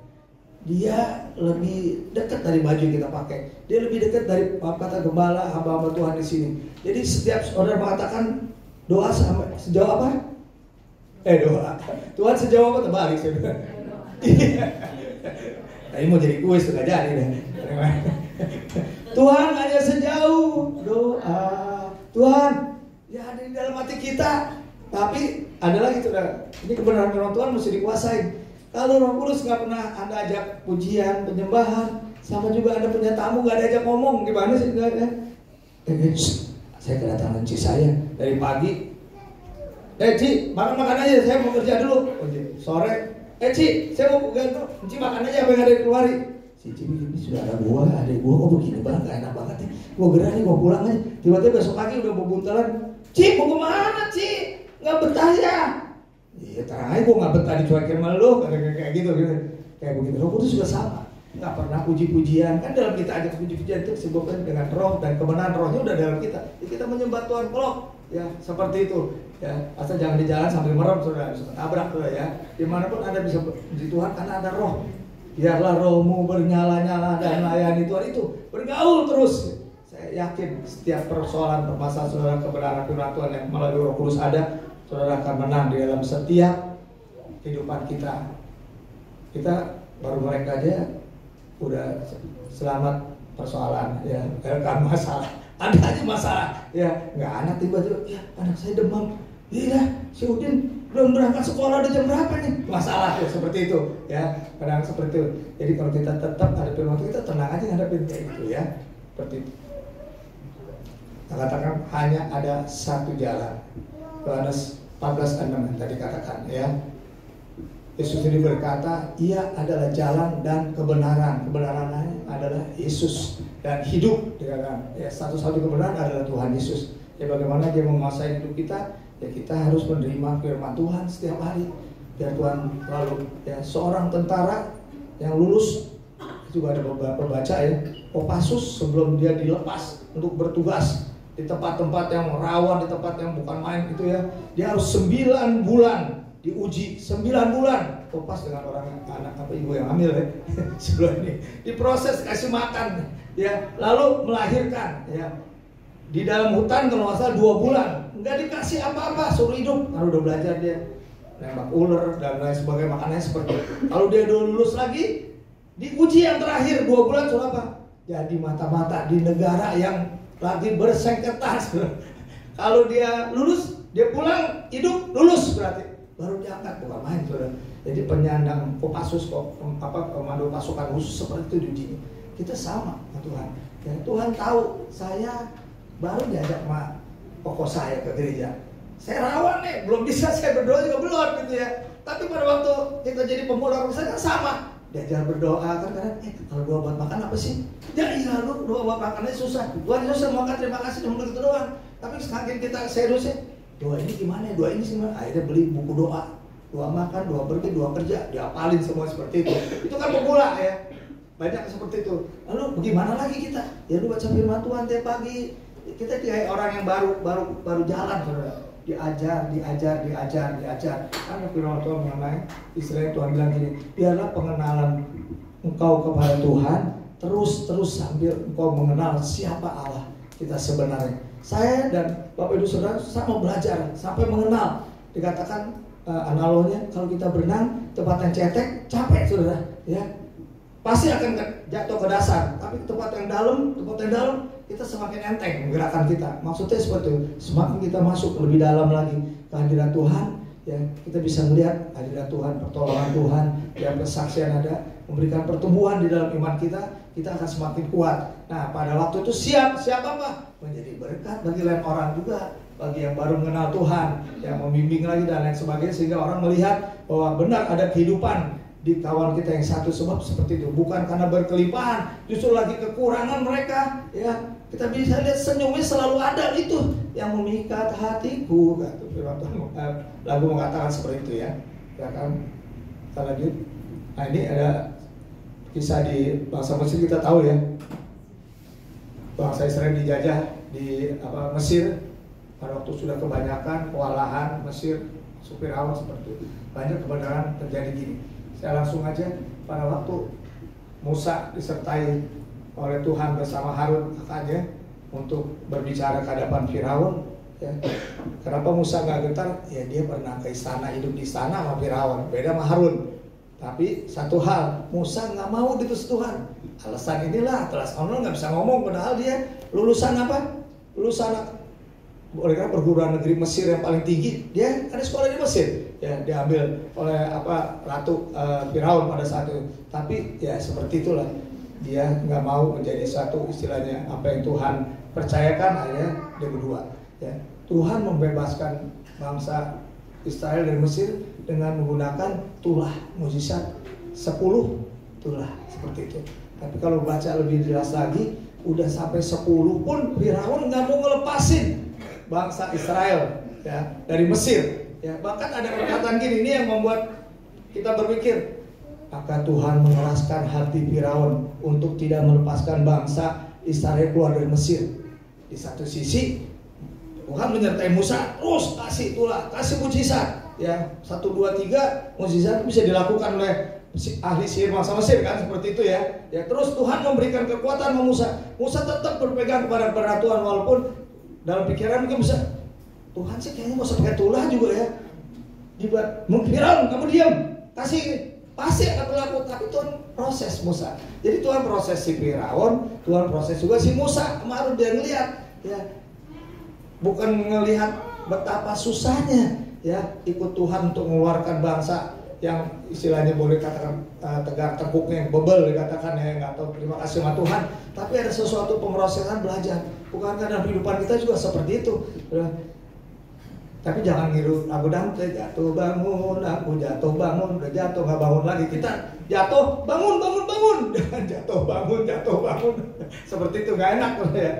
Dia lebih dekat dari baju yang kita pakai. Dia lebih dekat dari kata gembala, hamba-hamba Tuhan di sini. Jadi setiap saudara mengatakan doa sampai sejauh apa? Doa. Tuhan sejauh apa? Terbalik saudara. Tadi mau jadi kuis tuh gak jadi deh. Tuhan hanya sejauh doa. Tuhan ya ada di dalam hati kita. Tapi ada lagi saudara, ini kebenaran firman Tuhan mesti dikuasain. Kalau Roh Kudus nggak pernah Anda ajak pujian, penyembahan, sama juga Anda punya tamu nggak ada ajak ngomong, gimana sih? Saya kedatangan Ci saya dari pagi. Ci, makan aja, saya mau kerja dulu. Sore, Ci, saya mau gantung. Ci makan aja apa yang ada di keluar. Si Ci ini sudah ada buah, kok begini banget, gak enak banget nih. Gua gerah nih, gua pulang aja. Tiba-tiba besok pagi udah mau buntalan. Ci, mau kemana Ci? Nggak betah ya? Iya terang aja gue nggak betah dicuekin sama lu kayak gitu. Kayak begitu. Roh Kudus juga sama. Nggak pernah puji-pujian. Kan dalam kita aja puji-pujian itu disebutkan dengan roh dan kebenaran rohnya udah dalam kita. Jadi kita menyembah Tuhan kelok. Ya seperti itu. Ya asal jangan di jalan sambil merem saudara. Tabrak tuh ya. Dimanapun Anda bisa di Tuhan karena ada roh. Biarlah rohmu bernyala-nyala dan layani Tuhan itu. Bergaul terus. Saya yakin setiap persoalan permasalahan saudara kebenaran firman Tuhan yang melalui Roh Kudus ada, saudara akan menang di dalam setiap kehidupan kita. Kita baru mereka aja udah selamat persoalan, ya kan masalah. Ada aja masalah, ya nggak anak tiba-tiba, ya anak saya demam, iya si Udin belum berangkat sekolah udah jam berapa nih? Masalah ya seperti itu, ya kadang seperti itu. Jadi kalau kita tetap ada firman Tuhan, kita tenang aja ngadepin kayak gitu ya, seperti itu. Nah, katakan hanya ada satu jalan. Yohanes 14:6 tadi katakan ya. Yesus ini berkata, ia adalah jalan dan kebenaran. Kebenarannya adalah Yesus dan hidup. Dikatakan ya, satu-satu kebenaran adalah Tuhan Yesus. Ya bagaimana dia menguasai hidup kita? Ya kita harus menerima firman Tuhan setiap hari. Biar Tuhan lalu ya seorang tentara yang lulus juga ada beberapa baca ya. Kopassus sebelum dia dilepas untuk bertugas di tempat-tempat yang rawan, di tempat yang bukan main itu ya, dia harus 9 bulan diuji, 9 bulan. Pas dengan orang anak apa ibu yang hamil ya sebelum ini diproses, kasih makan ya, lalu melahirkan ya di dalam hutan kalau nggak salah 2 bulan, nggak dikasih apa-apa, suruh hidup. Lalu udah belajar dia nembak ular dan lain sebagainya, makannya seperti itu. Kalau dia udah lulus lagi diuji yang terakhir 2 bulan, suruh apa? Jadi mata-mata di negara yang lagi bersengketa. Kalau dia lulus, dia pulang hidup, lulus berarti baru diangkat, bukan main saudara. Jadi penyandang Kopassus komando pasukan khusus seperti itu diujinya. Kita sama sama Tuhan. Ya, Tuhan tahu saya baru diajak sama pokok saya ke gereja. Saya rawan nih, belum bisa saya berdoa juga belum gitu ya. Tapi pada waktu kita jadi pemuda saya kan sama. Diajar berdoa kan kadang, kalau doa buat makan apa sih? Ya iya lu doa buat makannya susah. Tuhan Yesus makan terima kasih cuma begitu doang. Tapi semakin kita serius ya, doa ini gimana? Doa ini gimana? Akhirnya beli buku doa. Doa makan, doa pergi, doa kerja, diapalin semua seperti itu. Itu kan pemula ya. Banyak seperti itu. Lalu bagaimana lagi kita? Ya lu baca firman Tuhan tiap pagi. Kita kayak orang yang baru jalan saudara. Diajar. Karena firman Tuhan mengenai istilahnya Tuhan bilang gini, biarlah pengenalan engkau kepada Tuhan terus sambil engkau mengenal siapa Allah kita sebenarnya. Saya dan Bapak Ibu Saudara sama belajar sampai mengenal. Dikatakan analoginya kalau kita berenang tempat yang cetek capek saudara, ya pasti akan jatuh ke dasar. Tapi tempat yang dalam kita semakin enteng gerakan kita. Maksudnya seperti itu. Semakin kita masuk lebih dalam lagi ke hadirat Tuhan, ya kita bisa melihat hadirat Tuhan, pertolongan Tuhan, yang kesaksian ada, memberikan pertumbuhan di dalam iman kita akan semakin kuat. Nah, pada waktu itu siap apa? Menjadi berkat bagi lain orang juga, bagi yang baru mengenal Tuhan, yang membimbing lagi dan lain sebagainya, sehingga orang melihat bahwa benar ada kehidupan di kawan kita yang satu. Sebab seperti itu, bukan karena berkelimpahan, justru lagi kekurangan mereka, ya kita bisa lihat senyumnya selalu ada, itu yang memikat hatiku, kata firman Tuhan. Lagu mengatakan seperti itu, ya kan. Kita lanjut. Nah, ini ada kisah di bangsa Mesir, kita tahu ya, bangsa Israel dijajah di Mesir. Pada waktu sudah kebanyakan kewalahan Mesir, Firaun seperti itu, banyak kebenaran terjadi gini. Saya langsung aja, pada waktu Musa disertai oleh Tuhan bersama Harun kakaknya untuk berbicara ke hadapan Firaun, ya. Kenapa Musa nggak gentar? Ya dia pernah ke istana, hidup di istana sama Firaun, beda sama Harun. Tapi satu hal, Musa nggak mau diutus Tuhan. Alasan inilah, terus orang nggak bisa ngomong, padahal dia lulusan apa? Lulusan oleh perguruan negeri Mesir yang paling tinggi. Dia ada sekolah di Mesir, ya diambil oleh Ratu Firaun pada saat itu. Tapi ya seperti itulah, dia nggak mau menjadi satu, istilahnya apa yang Tuhan percayakan, akhirnya dia berdua, ya. Tuhan membebaskan bangsa Israel dari Mesir dengan menggunakan tulah, mukjizat 10 tulah seperti itu. Tapi kalau baca lebih jelas lagi, udah sampai 10 pun Firaun nggak mau ngelepasin bangsa Israel, ya, dari Mesir, ya. Bahkan ada perkataan gini, ini yang membuat kita berpikir, maka Tuhan mengeraskan hati Firaun untuk tidak melepaskan bangsa Israel keluar dari Mesir. Di satu sisi Tuhan menyertai Musa, terus kasih tulah, kasih mujizat, ya, 1, 2, 3 mujizat bisa dilakukan oleh ahli sihir bangsa Mesir, kan, seperti itu, ya. Ya, terus Tuhan memberikan kekuatan ke Musa. Musa tetap berpegang kepada peraturan, walaupun dalam pikiran mungkin bisa, Tuhan sih kayaknya mau pakai tulah juga, ya. Dibuat, Firaun kamu diam, kasih, pasti akan berlaku. Tapi Tuhan proses Musa. Jadi Tuhan proses si Firaun, Tuhan proses juga si Musa. Kemarin dia ngelihat, ya, bukan ngelihat betapa susahnya, ya, ikut Tuhan untuk mengeluarkan bangsa yang istilahnya boleh katakan tegar tengkuknya yang bebel dikatakan, ya, nggak tahu terima kasih sama Tuhan. Tapi ada sesuatu pemrosesan belajar. Bukankah dalam kehidupan kita juga seperti itu? Tapi jangan ngiru lagu dangdut, jatuh bangun, aku jatuh bangun, udah jatuh nggak bangun lagi. Kita jatuh bangun, jangan jatuh bangun. Seperti itu nggak enak, ya.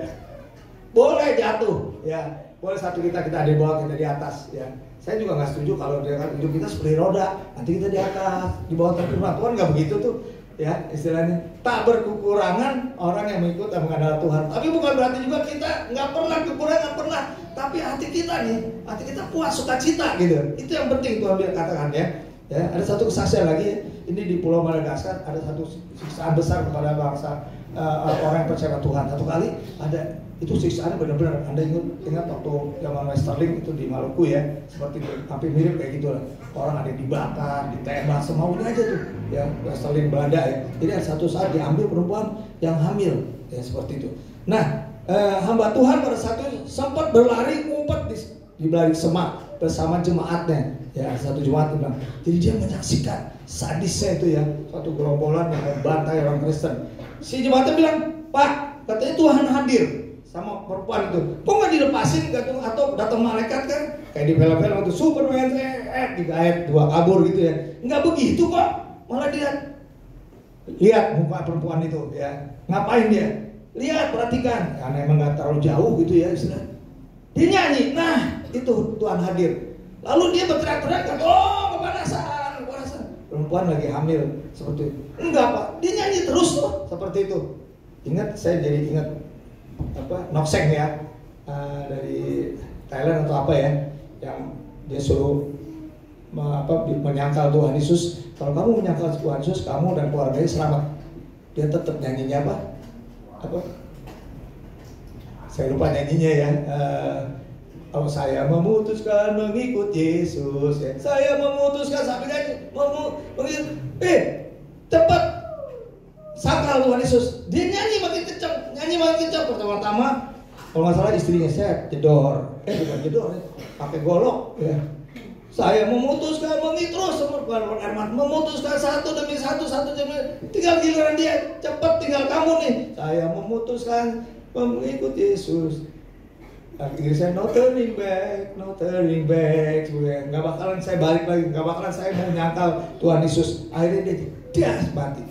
Boleh jatuh, ya. Boleh satu kita ada di bawah, kita di atas, ya. Saya juga nggak setuju kalau dia kan hidup kita seperti roda, nanti kita di atas, di bawah firman Tuhan, nggak begitu tuh, ya, istilahnya. Tak berkekurangan orang yang mengikut dan mengandalkan Tuhan. Tapi bukan berarti juga kita nggak pernah kekurangan, pernah. Tapi hati kita puas, sukacita, gitu. Itu yang penting Tuhan bilang, katakan, ya. Ya, ada satu kesaksian lagi, ya. Ini di Pulau Madagaskar ada satu siksaan besar kepada bangsa orang yang percaya Tuhan. Satu kali ada itu siksaannya benar-benar, Anda ingat waktu zaman Westerling itu di Maluku, ya, seperti itu, hampir mirip kayak gitu lah. Orang ada yang dibakar, ditembak, semaunya aja tuh, ya, Westerling Belanda, ya. Jadi ada satu saat diambil perempuan yang hamil, ya, seperti itu. Nah, hamba Tuhan pada saat itu sempat berlari ngumpet di balik semak bersama jemaatnya, ya, satu jemaat bilang. Jadi dia menyaksikan sadisnya itu, ya, satu gerombolan yang membantai orang Kristen. Si jemaatnya bilang, Pak, katanya Tuhan hadir sama perempuan itu, kok nggak dilepasin gitu? Atau datang malaikat, kan kayak di film-film itu Superman, digait 2 kabur gitu, ya. Nggak begitu kok, malah lihat muka perempuan itu, ya, ngapain dia? Lihat, perhatikan, karena emang nggak terlalu jauh gitu, ya, istilah. Dia nyanyi, nah itu Tuhan hadir. Lalu dia berteriak-teriak, oh kepanasan. Perempuan lagi hamil, seperti itu. Enggak, Pak, dia nyanyi terus tuh, seperti itu. Saya jadi ingat Nokseng, ya, dari Thailand atau apa, ya, yang dia suruh menyangkal Tuhan Yesus. Kalau kamu menyangkal Tuhan Yesus, kamu dan keluarganya selamat. Dia tetap nyanyinya apa? Saya lupa nyanyinya, ya. Saya memutuskan mengikut Yesus, ya. Saya memutuskan sampai nyanyi cepat sangkal Tuhan Yesus. Dia nyanyi makin kencang. Pertama pertama, kalau nggak salah istrinya saya jedor, bukan jedor, pakai golok, ya. Saya memutuskan terus memutuskan satu demi satu tinggal giliran dia, cepat tinggal kamu nih. Saya memutuskan mengikuti Yesus. Akhirnya saya no turning back. Nggak bakalan saya balik lagi, nggak bakalan saya mau nyangkal Tuhan Yesus. Akhirnya dia mati.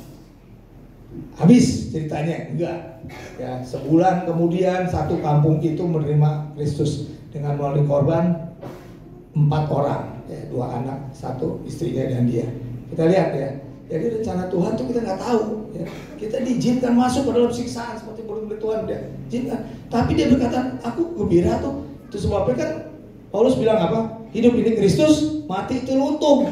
Habis ceritanya, enggak. Ya, sebulan kemudian satu kampung itu menerima Kristus dengan melalui korban 4 orang, ya, 2 anak, 1 istrinya dan dia. Kita lihat ya. Jadi rencana Tuhan tuh kita nggak tahu. Ya. Kita diizinkan masuk ke dalam siksaan seperti murid-murid Tuhan dia izinkan. Tapi dia berkata, aku gembira tuh. Itu sebabnya kan Paulus bilang apa? Hidup ini Kristus, mati itu untung.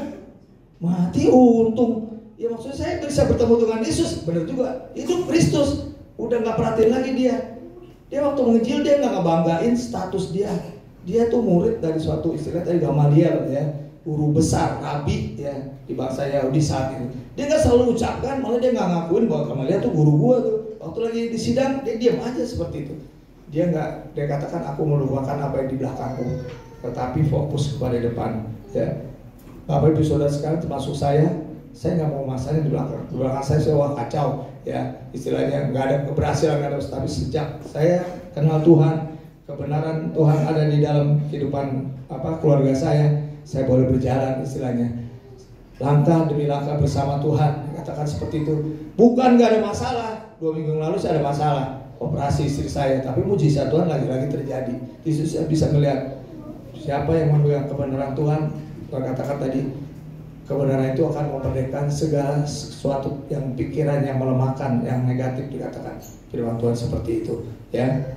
Mati untung. Ya maksudnya saya bisa bertemu dengan Yesus, benar juga. Hidup Kristus, udah nggak perhatiin lagi dia. Dia waktu menginjil dia nggak ngebanggain status dia. Dia tuh murid dari suatu istilah dari Gamaliel ya, guru besar, rabi ya di bangsa Yahudi saat itu. Dia nggak selalu ucapkan, malah dia nggak ngakuin bahwa Gamaliel tuh guru gua tuh. Waktu lagi di sidang dia diam aja seperti itu. Dia katakan aku melupakan apa yang di belakangku, tetapi fokus kepada depan. Ya, Bapak Ibu Saudara sekalian termasuk saya nggak mau masanya di belakang saya wah kacau ya, istilahnya nggak ada keberhasilan, nggak ada. Tapi sejak saya kenal Tuhan, kebenaran Tuhan ada di dalam kehidupan keluarga saya boleh berjalan istilahnya langkah demi langkah bersama Tuhan. Katakan seperti itu. Bukan nggak ada masalah. 2 minggu yang lalu saya ada masalah operasi istri saya, tapi mujizat Tuhan lagi-lagi terjadi. Yesus saya bisa melihat siapa yang memegang kebenaran Tuhan. Tuhan katakan tadi, kebenaran itu akan memerdekakan segala sesuatu yang pikiran yang melemahkan, yang negatif, dikatakan firman Tuhan seperti itu ya.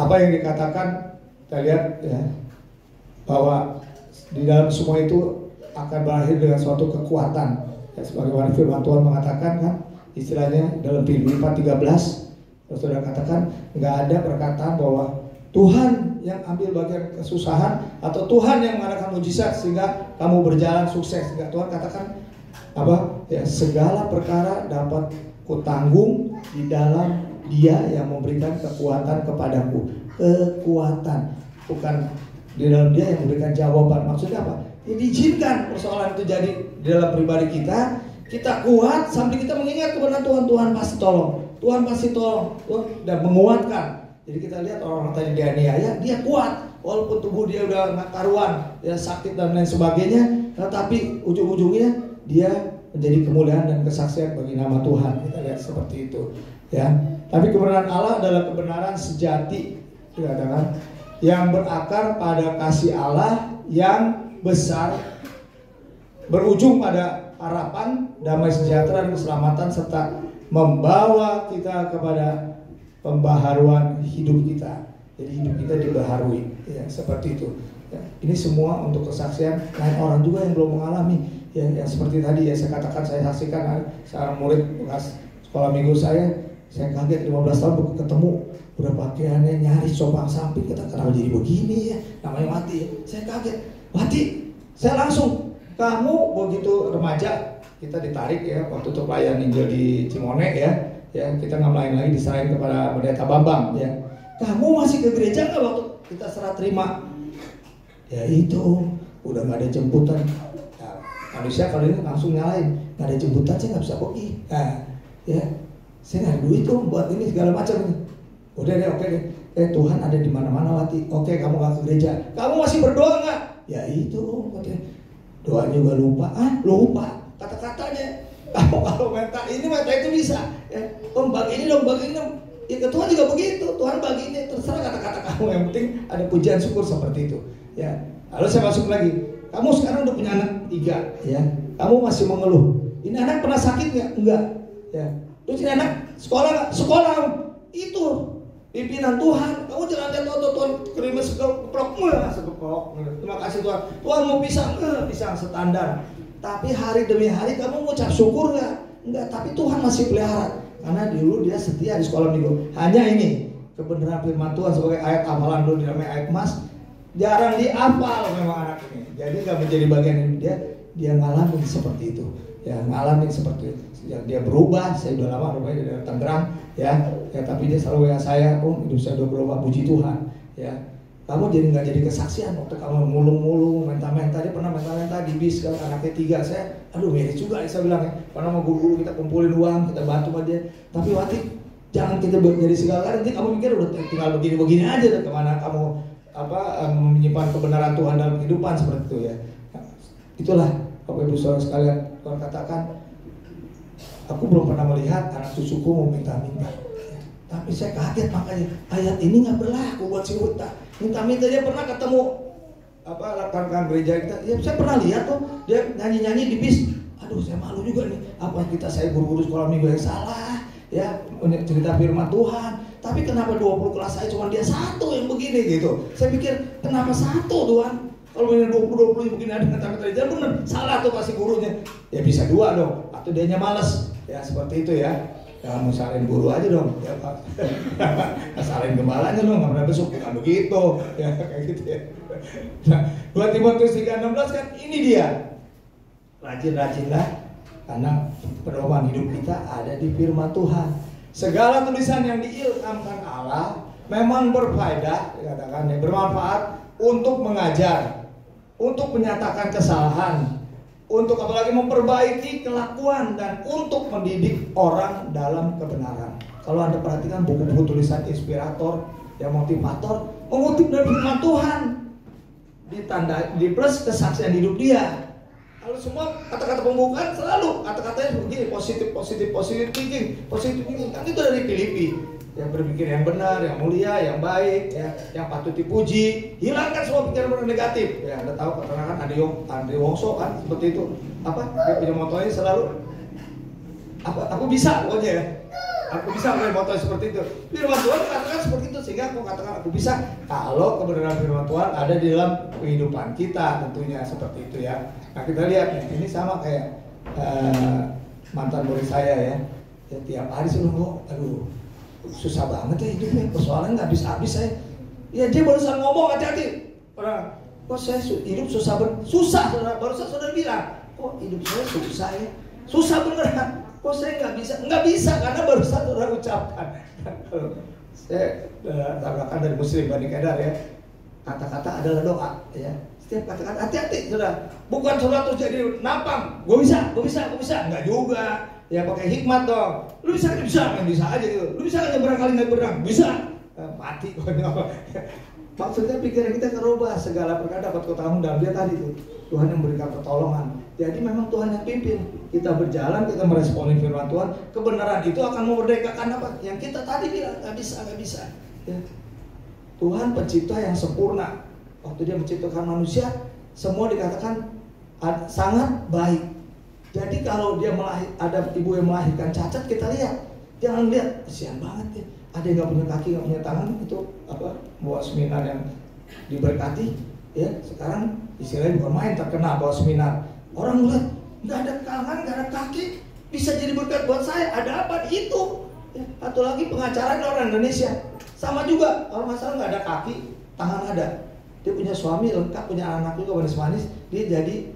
Apa yang dikatakan kita lihat ya, bahwa di dalam semua itu akan berakhir dengan suatu kekuatan ya, sebagaimana firman Tuhan mengatakan kan, istilahnya dalam Filipi 4:13 Saudara katakan nggak ada perkataan bahwa Tuhan yang ambil bagian kesusahan atau Tuhan yang mengadakan mujizat sehingga kamu berjalan sukses. Enggak, Tuhan katakan apa? Ya, segala perkara dapat kutanggung di dalam Dia yang memberikan kekuatan kepadaku. Kekuatan, bukan di dalam Dia yang memberikan jawaban. Maksudnya apa? Ya, diizinkan persoalan itu jadi di dalam pribadi kita. Kita kuat sambil kita mengingat kebenaran Tuhan. Tuhan pasti tolong. Tuhan pasti tolong. Tuhan dan menguatkan. Jadi kita lihat orang-orang tadi dianiaya, dia kuat walaupun tubuh dia udah nggak karuan, ya sakit dan lain sebagainya, tetapi ujung-ujungnya dia menjadi kemuliaan dan kesaksian bagi nama Tuhan. Kita lihat seperti itu, ya. Tapi kebenaran Allah adalah kebenaran sejati, dikatakan, yang berakar pada kasih Allah yang besar, berujung pada harapan, damai sejahtera dan keselamatan serta membawa kita kepada pembaharuan hidup kita. Jadi hidup kita dibaharui ya, seperti itu ya. Ini semua untuk kesaksian lain orang juga yang belum mengalami ya, yang seperti tadi ya saya katakan, saya saksikan seorang murid bekas sekolah minggu saya kaget 15 tahun ketemu udah pakaiannya nyaris copang samping. Kita kenapa jadi begini ya, namanya mati ya. Saya kaget, mati. Saya langsung, kamu begitu remaja kita ditarik ya waktu itu pelayan Injil di Cimone ya, kita nggak lain lagi diserahin kepada pendeta Bambang ya. Kamu masih ke gereja nggak waktu kita serah terima? Ya itu udah nggak ada jemputan. Nah, manusia kalau ini langsung nyalain, nggak ada jemputan saya nggak bisa pergi. Nah, ya saya nggak ada duit tuh buat ini segala macam. Udah deh, oke deh. Tuhan ada di mana-mana Wati. Oke, kamu nggak ke gereja. Kamu masih berdoa nggak? Ya itu, doanya juga lupa. Lupa kata-katanya. Kamu kalau minta ini itu bisa. Ya, bagi ini dong, bagi ini dong. Ya, Tuhan juga begitu. Tuhan bagi ini, terserah kata-kata kamu. Yang penting ada pujian syukur seperti itu. Ya. Lalu saya masuk lagi. Kamu sekarang udah punya anak 3. Ya. Kamu masih mengeluh. Ini anak pernah sakit nggak? Enggak. Ya. Terus ini anak sekolah nggak? Sekolah. Itu pimpinan Tuhan. Kamu jangan lihat Tuhan kerimis segeplok. Terima kasih Tuhan. Tuhan mau pisang standar. Tapi hari demi hari kamu mengucap syukur nggak? Enggak. Tapi Tuhan masih pelihara. Karena dulu dia setia di sekolah minggu. Hanya ini kebenaran firman Tuhan sebagai ayat hafalan dulu dinamai ayat emas. Jarang dihafal memang anak ini. Jadi nggak menjadi bagian ini. Dia dia ngalamin seperti itu, ya ngalamin seperti itu. Ya, dia berubah, saya udah lama rupanya dari Tangerang, ya, tapi dia selalu WA saya, hidup saya udah berubah, puji Tuhan, ya. Kamu jadi nggak jadi kesaksian waktu kamu mulung-mulung, menta-menta. Dia pernah menta-menta di bis, kan anaknya 3, saya, aduh miris juga, saya bilang, pernah mau guru kita kumpulin uang, kita bantu sama dia, tapi Wati, jangan kita jadi segala, nanti kamu mikir udah tinggal begini-begini aja, dan kemana kamu menyimpan kebenaran Tuhan dalam kehidupan seperti itu, ya. Nah, itulah Bapak Ibu Saudara sekalian, Tuhan katakan, aku belum pernah melihat anak cucuku mau minta-minta. Tapi saya kaget, makanya ayat ini nggak berlaku buat si Uta. Minta-minta. Dia pernah ketemu rekan-rekan gereja kita. Ya, saya pernah lihat tuh dia nyanyi-nyanyi di bis. Aduh, saya malu juga nih. Apa saya guru-guru sekolah minggu yang salah? Ya, cerita firman Tuhan. Tapi kenapa 20 kelas saya cuma dia satu yang begini gitu? Saya pikir kenapa satu Tuhan? Kalau punya 20 begini ada kata terjadi benar. Salah tuh pasti gurunya. Ya bisa 2 dong. Atau dianya malas. Ya seperti itu ya. Jangan mau salahin guru aja dong, ya Pak. Salahin gembalanya dong, nggak pernah besok, bukan begitu, ya kayak gitu ya. Nah, 2 Timotius 3:16 kan ini dia. Rajin-rajinlah, karena pedoman hidup kita ada di firman Tuhan. Segala tulisan yang diilhamkan Allah memang berfaedah, dikatakan ya, bermanfaat untuk mengajar, untuk menyatakan kesalahan, untuk apalagi memperbaiki kelakuan, dan untuk mendidik orang dalam kebenaran. Kalau Anda perhatikan buku-buku tulisan inspirator, yang motivator, mengutip dari firman Tuhan, di plus kesaksian hidup dia. Kalau semua kata-kata pembukaan selalu kata-katanya begini, positif thinking, kan itu dari Filipi. Yang berpikir yang benar, yang mulia, yang baik, ya, yang patut dipuji. Hilangkan semua pikiran negatif. Ya, Anda tahu keterangan Andi Wongso kan seperti itu. Dia punya motonya selalu aku bisa pokoknya ya. Aku bisa punya moto seperti itu. Firman Tuhan katakan seperti itu, sehingga aku katakan aku bisa kalau kebenaran firman Tuhan ada di dalam kehidupan kita, tentunya seperti itu ya. Nah, kita lihat ini sama kayak mantan murid saya ya. Tiap hari sih aduh, susah banget ya hidupnya, persoalan nggak habis-habis saya. Ya dia barusan ngomong, hati-hati. Kok saya hidup susah saudara. Barusan saudara bilang, kok hidup saya susah ya. Susah beneran. Kok saya nggak bisa karena barusan saudara ucapkan. Saya tambahkan dari Muslim Bani Kedar ya. Kata-kata adalah doa ya. Setiap kata-kata hati-hati saudara. Bukan saudara terus jadi nampang. Gue bisa. Nggak juga. Ya pakai hikmat dong. Lu bisa aja gitu. Lu bisa nyebrang kali nyebrang, bisa. Mati konyol. Maksudnya pikiran kita kerubah, segala perkara dapat kau tanggung dalam dia tadi tuh. Tuhan yang memberikan pertolongan. Jadi memang Tuhan yang pimpin. Kita berjalan, kita meresponi firman Tuhan. Kebenaran itu akan memerdekakan apa? Yang kita tadi bilang nggak bisa. Ya. Tuhan pencipta yang sempurna. Waktu dia menciptakan manusia, semua dikatakan sangat baik. Jadi kalau dia ada ibu yang melahirkan cacat, kita lihat, jangan lihat, kasihan banget ya. Ada yang nggak punya kaki, nggak punya tangan, itu bawa seminar yang diberkati, ya. Sekarang istilahnya bukan main, terkena bawa seminar. Orang melihat nggak ada tangan, nggak ada kaki, bisa jadi berkat buat saya. Ada apa itu? Ya. Atau lagi pengacara di orang Indonesia, sama juga. Kalau masalah nggak ada kaki, tangan ada. Dia punya suami lengkap, punya anak juga manis-manis, dia jadi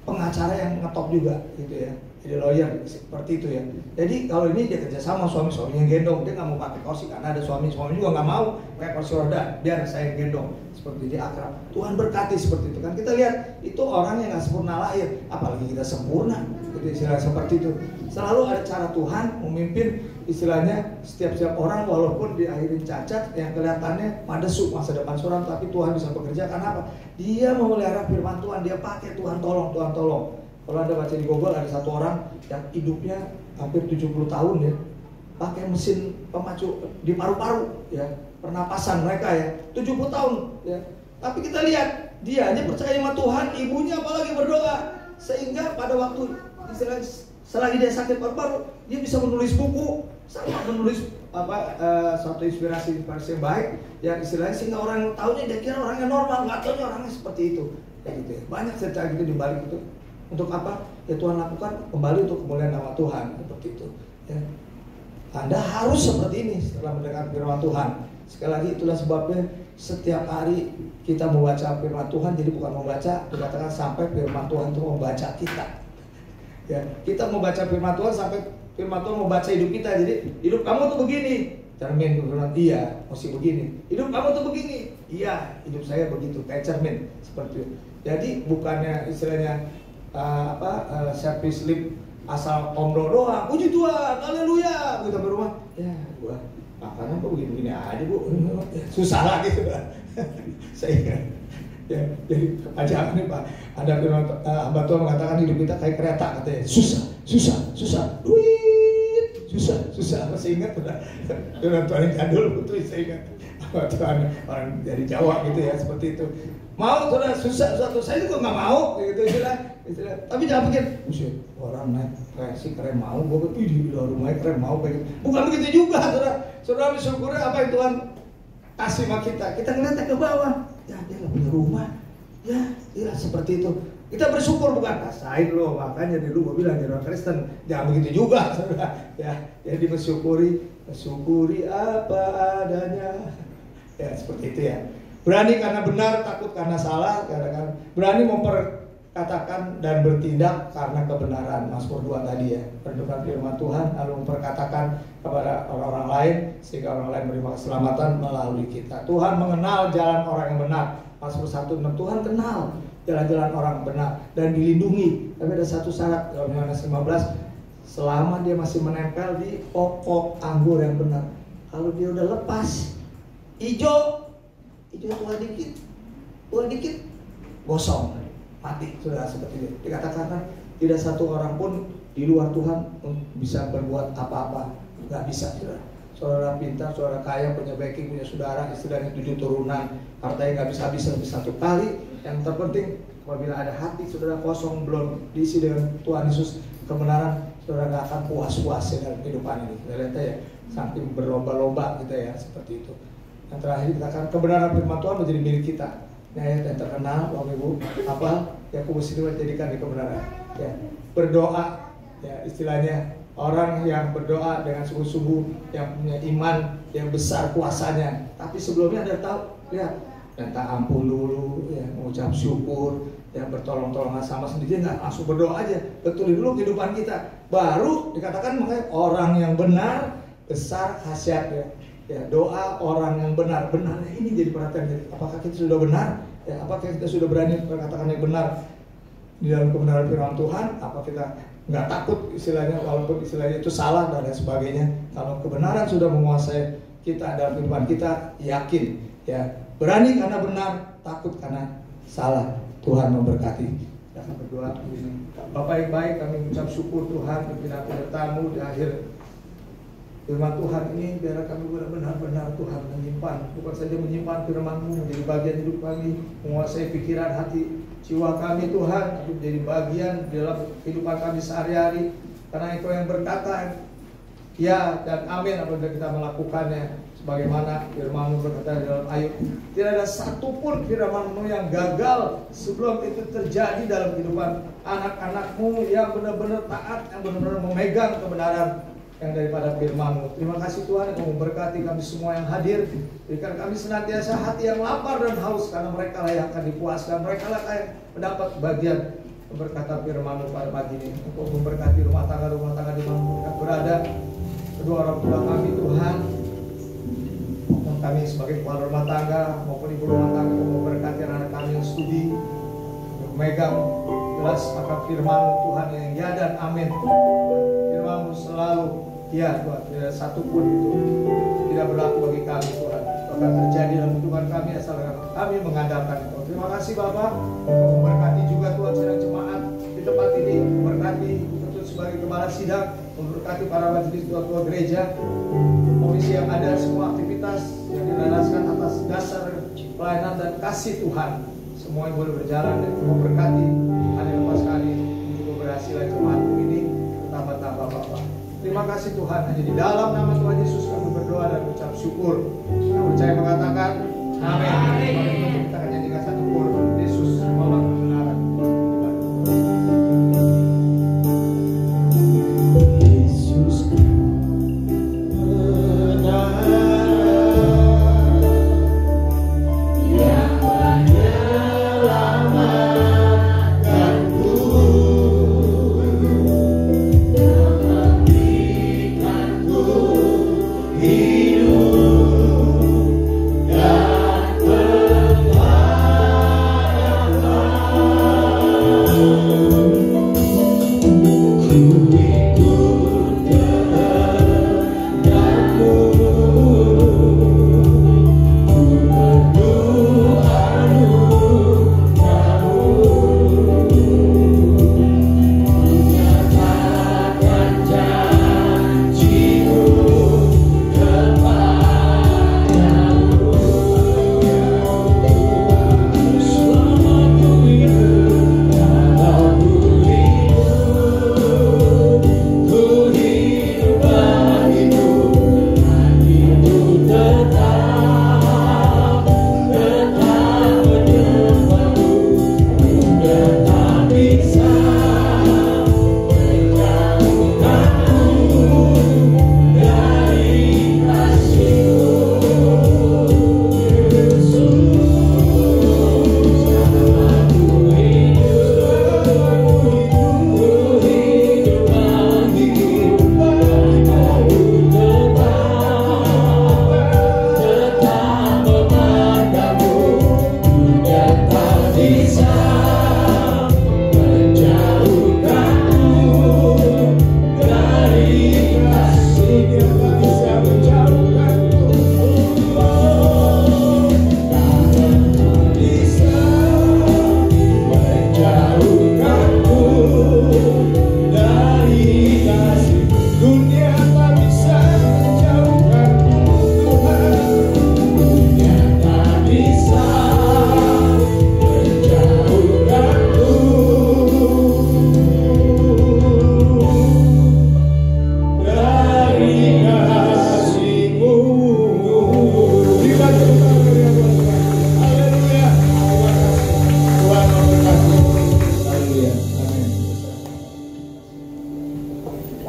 pengacara yang ngetop juga gitu ya, jadi lawyer seperti itu ya. Jadi kalau ini dia kerja sama suaminya gendong, dia nggak mau pakai kursi karena ada suami juga nggak mau pakai kursi roda, biar saya gendong, seperti dia akrab. Tuhan berkati seperti itu kan. Kita lihat itu orang yang nggak sempurna lahir, apalagi kita sempurna, gitu istilahnya seperti itu. Selalu ada cara Tuhan memimpin istilahnya setiap orang, walaupun diakhirin cacat yang kelihatannya madesu masa depan suram, tapi Tuhan bisa bekerja karena apa? Dia memelihara firman Tuhan, dia pakai Tuhan tolong. Kalau Anda baca di Google ada satu orang yang hidupnya hampir 70 tahun ya, pakai mesin pemacu di paru-paru ya, pernapasan mereka ya, 70 tahun ya. Tapi kita lihat dia aja percaya sama Tuhan, ibunya apalagi berdoa, sehingga pada waktu istilahnya selagi dia sakit paru-paru, dia bisa menulis buku, sama menulis satu inspirasi yang baik, yang istilahnya sehingga orang tahunya dia kira orangnya normal, nggak tahunya orangnya seperti itu, kayak gitu ya. Banyak cerita gitu di balik itu. Untuk apa? Ya Tuhan lakukan kembali untuk kemuliaan nama Tuhan, seperti itu. Ya. Anda harus seperti ini setelah mendengar firman Tuhan. Sekali lagi itulah sebabnya setiap hari kita membaca firman Tuhan. Jadi bukan membaca, dikatakan sampai firman Tuhan itu membaca kita. Ya, kita membaca firman Tuhan sampai firman Tuhan membaca hidup kita. Jadi hidup kamu tuh begini, cermin firman, iya mesti begini. Hidup kamu tuh begini, iya hidup saya begitu, kayak cermin seperti itu. Jadi bukannya istilahnya service slip asal omdo doang, puji Tuhan, haleluya, kita berumah, ya gua makanan kok begini-begini aja bu, susah lah gitu. Saya ya, jadi kepanjangan nih Pak, ada hamba Tuhan mengatakan hidup kita kayak kereta katanya, susah, duit, susah, masih ingat udah Tuhan yang jadul betul, saya ingat. Tuhan orang dari Jawa gitu ya, seperti itu. Mau saudara susah suatu, saya juga nggak mau gitu istilah. Tapi jangan pikir, orang naik kreasi keren mau, gue di luar rumahnya keren mau begitu. Bukan begitu juga, saudara bersyukur apa yang Tuhan kasih sama kita. Kita ngeliatnya ke bawah, ya dia nggak punya rumah, ya seperti itu. Kita bersyukur bukan rasain loh, makanya dulu gue bilang jadi orang Kristen jangan begitu juga, saudara. Ya, jadi bersyukuri apa adanya. Ya seperti itu ya. Berani karena benar, takut karena salah, katakan berani memperkatakan dan bertindak karena kebenaran. Mazmur 2 tadi ya, berdoa firman Tuhan lalu memperkatakan kepada orang-orang lain sehingga orang lain menerima keselamatan melalui kita. Tuhan mengenal jalan orang yang benar. Mazmur 1:6, Tuhan kenal jalan-jalan orang benar dan dilindungi. Tapi ada satu syarat dalam Yohanes 15, selama dia masih menempel di pokok anggur yang benar. Kalau dia udah lepas hijau tua dikit, gosong, mati, sudah seperti itu. Dikatakan tidak satu orang pun di luar Tuhan bisa berbuat apa-apa, nggak bisa, saudara. Saudara pintar, saudara kaya, punya backing, punya saudara, istilahnya 7 turunan, hartanya nggak bisa habis satu kali. Yang terpenting, apabila ada hati saudara kosong belum diisi dengan Tuhan Yesus kebenaran, saudara nggak akan puas-puas dalam kehidupan ini. Kita lihat ya, saking berlomba-lomba kita ya, seperti itu. Yang terakhir dikatakan kebenaran firman Tuhan menjadi milik kita. Ini ayat yang terkenal, Bapak Ibu, apa Yakobus itu dijadikan di kebenaran. Ya, berdoa, ya istilahnya orang yang berdoa dengan sungguh-sungguh, yang punya iman yang besar kuasanya. Tapi sebelumnya Anda tahu, lihat, minta ampun dulu, ya mengucap syukur, ya bertolong-tolongan sama sendiri, nggak langsung berdoa aja, betulin dulu kehidupan kita. Baru dikatakan makanya orang yang benar besar khasiatnya. Ya, doa orang yang benar-benarnya ini jadi perhatian. Apakah kita sudah benar? Ya, apakah kita sudah berani mengatakan yang benar di dalam kebenaran firman Tuhan? Apa kita nggak takut istilahnya, walaupun istilahnya itu salah dan lain sebagainya? Kalau kebenaran sudah menguasai kita dalam kehidupan kita, yakin, ya berani karena benar, takut karena salah. Tuhan memberkati. Kita akan berdoa begini. Bapak yang baik, kami mengucap syukur Tuhan untuk bertamu di akhir firman Tuhan ini, biar kami benar-benar Tuhan menyimpan, bukan saja menyimpan firman-Mu menjadi bagian hidup kami, menguasai pikiran, hati, jiwa kami Tuhan, menjadi bagian dalam kehidupan kami sehari-hari. Karena Engkau yang berkata ya dan amin apabila kita melakukannya, sebagaimana firman-Mu berkata dalam Ayub, tidak ada satupun firman-Mu yang gagal sebelum itu terjadi dalam kehidupan anak-anak-Mu yang benar-benar taat, yang benar-benar memegang kebenaran yang daripada firman-Mu. Terima kasih Tuhan yang memberkati kami semua yang hadir. Berikan kami senantiasa hati yang lapar dan haus, karena mereka lah yang akan dipuaskan, mereka lah yang mendapat bagian berkata firman-Mu pada pagi ini. Untuk memberkati rumah tangga di mana mereka berada, kedua orang tua kami Tuhan, maupun kami sebagai kepala rumah tangga maupun ibu rumah tangga, memberkati anak kami yang studi, memegang jelas akan firman-Mu Tuhan yang ya dan amin. Firman-Mu selalu ya Tuhan, tidak satu pun itu tidak berlaku bagi kami Tuhan. Bahkan terjadi dalam kehidupan kami asal kami mengandalkan itu. Terima kasih Bapak, memberkati juga Tuhan sidang jemaat di tempat ini, memberkati untuk sebagai kepala sidang, memberkati para majelis tua-tua gereja, komisi yang ada, semua aktivitas yang dilanaskan atas dasar pelayanan dan kasih Tuhan. Semua yang boleh berjalan dan memberkati hari lepas kali untuk keberhasilan jemaat ini tambah-tambah Bapak. Terima kasih Tuhan, hanya di dalam nama Tuhan Yesus kami berdoa dan ucap syukur. Yang percaya mengatakan amin. Kita akan nyanyikan satu kur, Yesus membawa kebenaran. Yesus benar.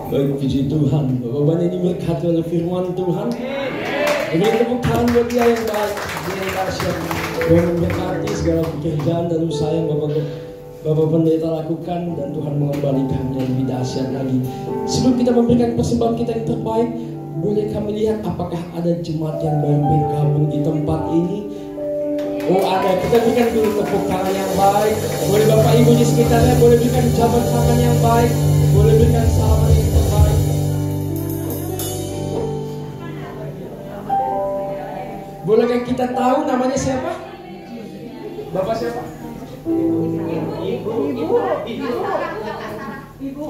Baik, puji Tuhan. Bapak-bapak ini berkati oleh firman Tuhan. Ini tepuk tangan buat dia yang baik, dia yang dahsyat, yang memberkati segala pekerjaan dan usaha yang Bapak pendeta lakukan, dan Tuhan mengembalikannya lebih dahsyat lagi. Sebelum kita memberikan persembahan kita yang terbaik, boleh kami lihat apakah ada jemaat yang baru bergabung di tempat ini? Oh ada, kita berikan dulu tepuk tangan yang baik. Boleh Bapak Ibu di sekitarnya, boleh berikan jabat tangan yang baik, boleh berikan salaman yang terbaik. Bolehkah kita tahu namanya siapa? Bapak siapa? Ibu.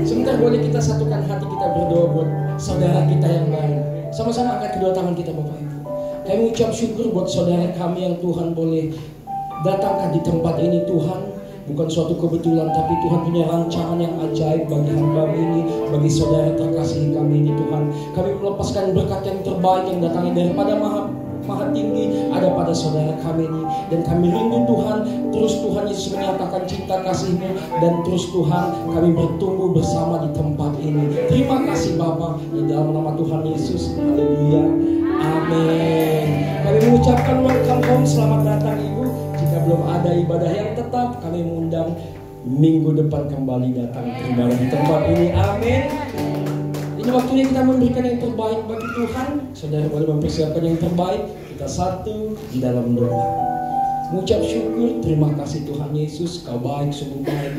Sebentar, boleh kita satukan hati kita berdoa buat saudara kita yang baru. Sama-sama angkat kedua tangan kita Bapak Ibu. Kami ucap syukur buat saudara kami yang Tuhan boleh datangkan di tempat ini Tuhan. Bukan suatu kebetulan, tapi Tuhan punya rancangan yang ajaib bagi hamba ini, bagi saudara terkasih kami ini Tuhan. Kami melepaskan berkat yang terbaik yang datangnya daripada Maha Tinggi ada pada saudara kami ini. Dan kami rindu Tuhan, terus Tuhan Yesus menyatakan cinta kasih-Mu, dan terus Tuhan kami bertumbuh bersama di tempat ini. Terima kasih Bapa, di dalam nama Tuhan Yesus. Haleluya. Amin. Kami mengucapkan welcome home, selamat datang Ibu. Jika belum ada ibadah yang tetap, kami mengundang minggu depan kembali datang kembali di tempat ini. Amin. Ini waktunya kita memberikan yang terbaik bagi Tuhan. Saudara boleh mempersiapkan yang terbaik. Kita satu di dalam doa. Mengucap syukur, terima kasih Tuhan Yesus, Kau baik, sungguh baik.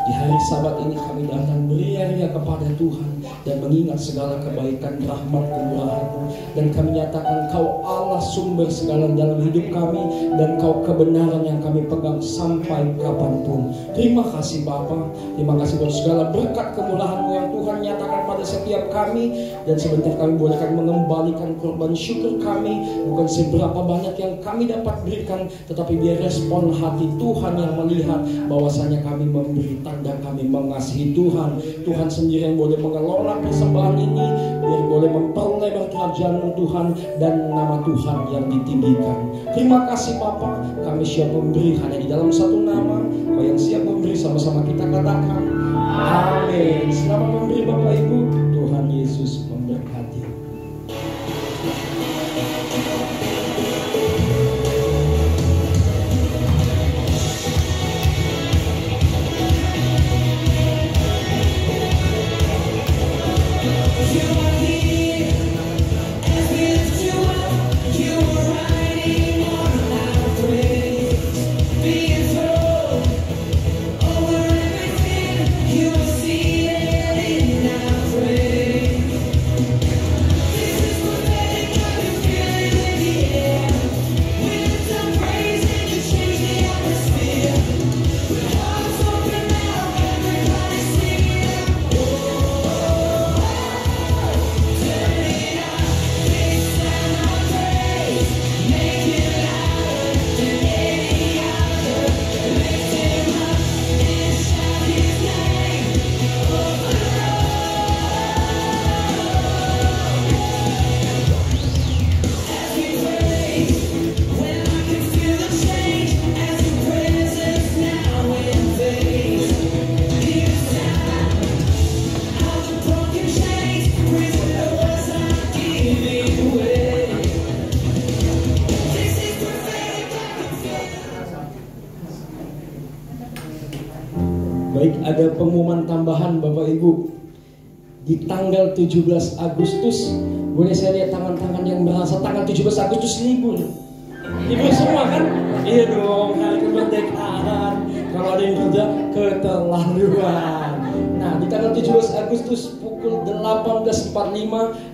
Di hari Sabat ini kami datang beria-ria kepada Tuhan dan mengingat segala kebaikan, rahmat, kemurahan-Mu, dan kami nyatakan Kau Allah sumber segala dalam hidup kami, dan Kau kebenaran yang kami pegang sampai kapanpun. Terima kasih Bapa, terima kasih buat segala berkat kemurahan-Mu yang Tuhan nyatakan pada setiap kami. Dan sebentar kami bolehkan mengembalikan korban syukur kami, bukan seberapa banyak yang kami dapat berikan, tetapi biar respon hati Tuhan yang melihat bahwasanya kami memberi tanda kami mengasihi Tuhan. Tuhan sendiri yang boleh mengelola persembahan ini, biar boleh memperlebar kerajaan Tuhan dan nama Tuhan yang ditinggikan. Terima kasih Bapa, kami siap memberi hanya di dalam satu nama. Kau yang siap memberi, sama-sama kita katakan amin. Selamat memberi Bapak Ibu, Tuhan Yesus memberkati. Baik, ada pengumuman tambahan Bapak Ibu. Di tanggal 17 Agustus, boleh saya lihat tangan-tangan yang merasa tanggal 17 Agustus libur. Libur semua kan? Iya dong, hari kemerdekaan. Kalau ada yang kerja, keterlaluan. Nah, di tanggal 17 Agustus pukul 18.45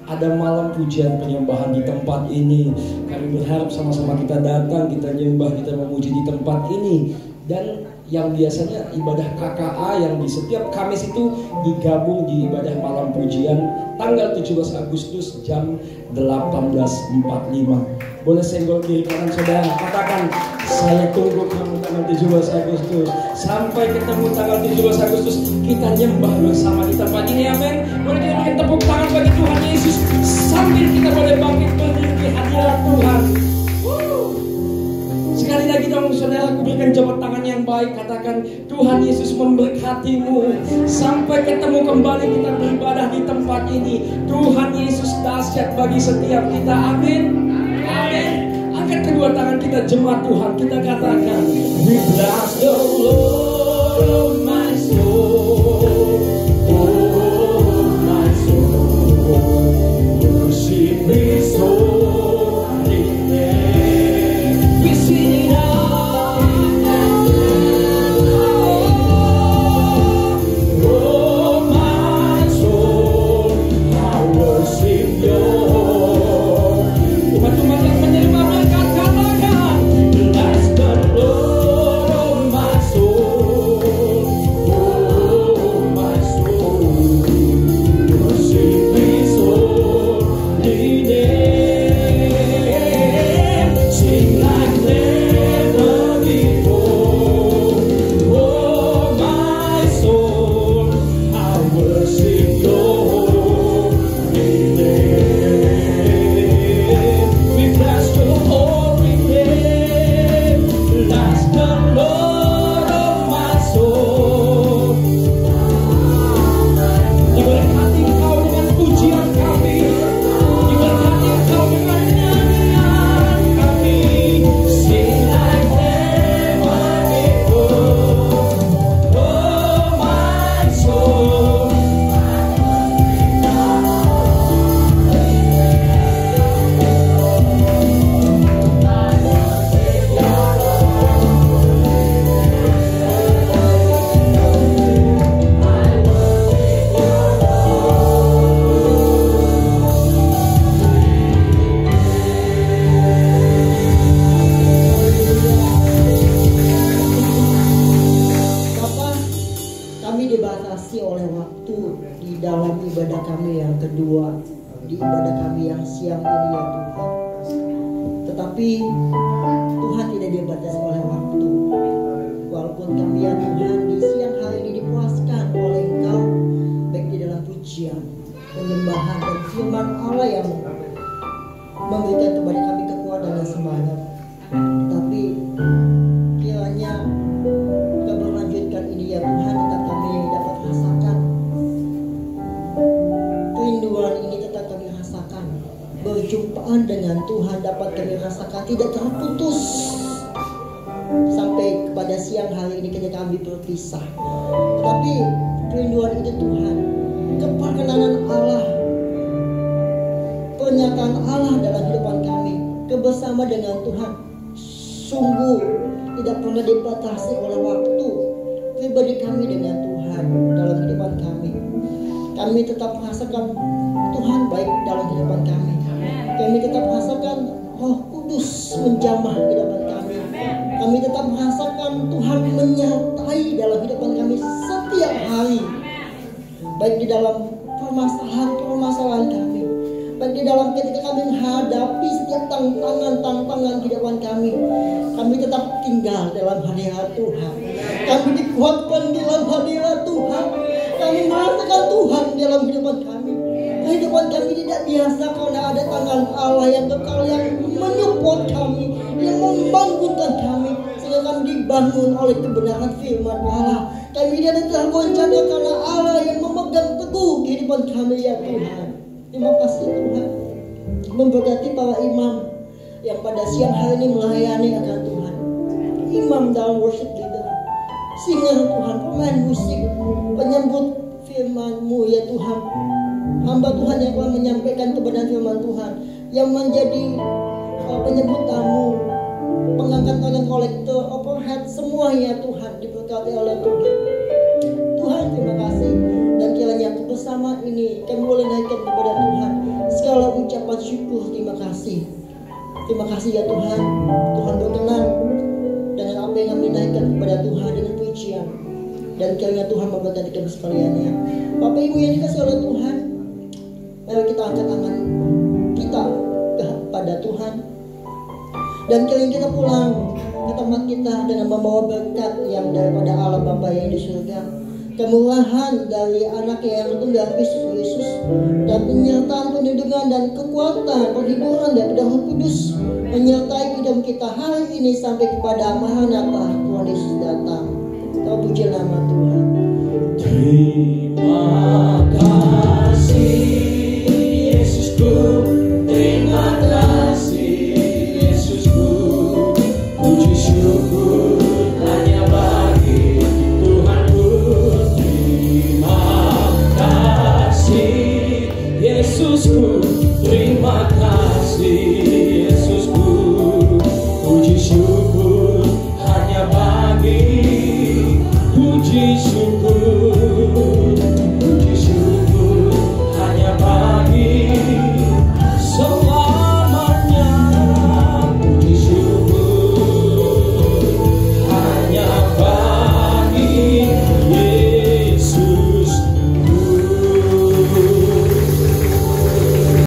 ada malam pujian penyembahan di tempat ini. Kami berharap sama-sama kita datang, kita nyembah, kita memuji di tempat ini. Dan yang biasanya ibadah KKA yang di setiap Kamis itu digabung di ibadah malam pujian tanggal 17 Agustus jam 18.45. Boleh senggol kiri kanan saudara, katakan saya tunggu kamu tanggal 17 Agustus. Sampai ketemu tanggal 17 Agustus kita nyembah bersama di tempat ini, amin. Boleh kita berikan tepuk tangan bagi Tuhan Yesus sambil kita boleh bangkit berdiri di hadirat Tuhan. Sekali lagi dong saudara, aku berikan jabat tangan yang baik. Katakan, Tuhan Yesus memberkatimu. Sampai ketemu kembali kita beribadah di tempat ini. Tuhan Yesus dahsyat bagi setiap kita. Amin. Amin. Angkat kedua tangan kita, jemaat Tuhan. Kita katakan, we bless the Lord, oh my soul. Oh my soul. Worship His holy name. We sing out. Oh my soul, I worship you. Umat-umat yang menerima berkat, katakan, bless the Lord, oh my soul. Oh my soul, worship His holy name. Sing like never before. Oh my soul, I worship your holy name. We bless your holy name. Bless the Lord of my soul. Diberkati engkau dengan pujian kami. Diberkati engkau dengan nyanyian kami. Sing like never before. Oh my soul. Bapak, kami dibatasi oleh waktu di dalam ibadah kami yang kedua, di ibadah kami yang siang ini ya Tuhan. Tetapi Tuhan tidak dibatasi oleh waktu. Walaupun kami ya Tuhan di siang hari ini dipuaskan oleh Engkau, baik di dalam pujian, penyembahan dan firman Allah yang memberikan kepada kami kekuatan dan semangat. Tetapi kiranya keberlanjutan ini ya Tuhan tetap kami dapat rasakan. Kerinduan ini tetap kami rasakan. Berjumpaan dengan Tuhan dapat kami rasakan tidak terputus sampai kepada siang hari ini ketika kami berpisah. Tetapi kerinduan itu Tuhan, keperkenanan Allah, pernyataan Allah dalam kehidupan kami, kebersama dengan Tuhan sungguh tidak pernah dibatasi oleh waktu. Pribadi kami dengan Tuhan dalam kehidupan kami, kami tetap merasakan Tuhan baik dalam kehidupan kami. Kami tetap merasakan Roh Kudus menjamah kehidupan kami. Kami tetap merasakan Tuhan menyertai dalam kehidupan kami setiap hari, baik di dalam permasalahan kami, baik di dalam ketika kami menghadapi setiap tantangan kehidupan kami. Kami tetap tinggal dalam hadirat Tuhan. Kami dikuatkan dalam hadirat Tuhan. Kami merasakan Tuhan dalam kehidupan kami. Kehidupan kami tidak biasa karena ada tangan Allah yang kekal, yang menyupport kami, yang membangunkan kami, sehingga kami dibangun oleh kebenaran firman Allah. Kami tidak tergoncang karena Allah yang memegang teguh kehidupan kami ya Tuhan. Terima kasih Tuhan. Memberkati para imam yang pada siang hari ini melayani akan Tuhan. Imam dalam worship leader, singer Tuhan, pemain musik, penyambut firman-Mu ya Tuhan. Hamba Tuhan yang telah menyampaikan kebenaran firman Tuhan, yang menjadi penyebut tamu, pengangkat-pengangkat kolektor, overhead, semuanya Tuhan diberkati oleh Tuhan. Tuhan terima kasih, dan kiranya bersama ini kami boleh naikkan kepada Tuhan segala ucapan syukur terima kasih. Terima kasih ya Tuhan. Tuhan berkenan dengan apa yang kami naikkan kepada Tuhan dengan pujian, dan kiranya Tuhan memberkati kami sekaliannya. Bapak Ibu yang dikasih oleh Tuhan, mari kita angkat tangan kita kepada Tuhan, dan kiranya kita pulang ke tempat kita dengan membawa berkat yang daripada Allah Bapa yang di surga. kemurahan dari anaknya yang tunggal Kristus Yesus, dan penyertaan perlindungan dan kekuatan penghiburan dari Roh Kudus menyertai hidup kita hari ini sampai kepada Maranatha, Tuhan Yesus datang. Kau puji nama Tuhan.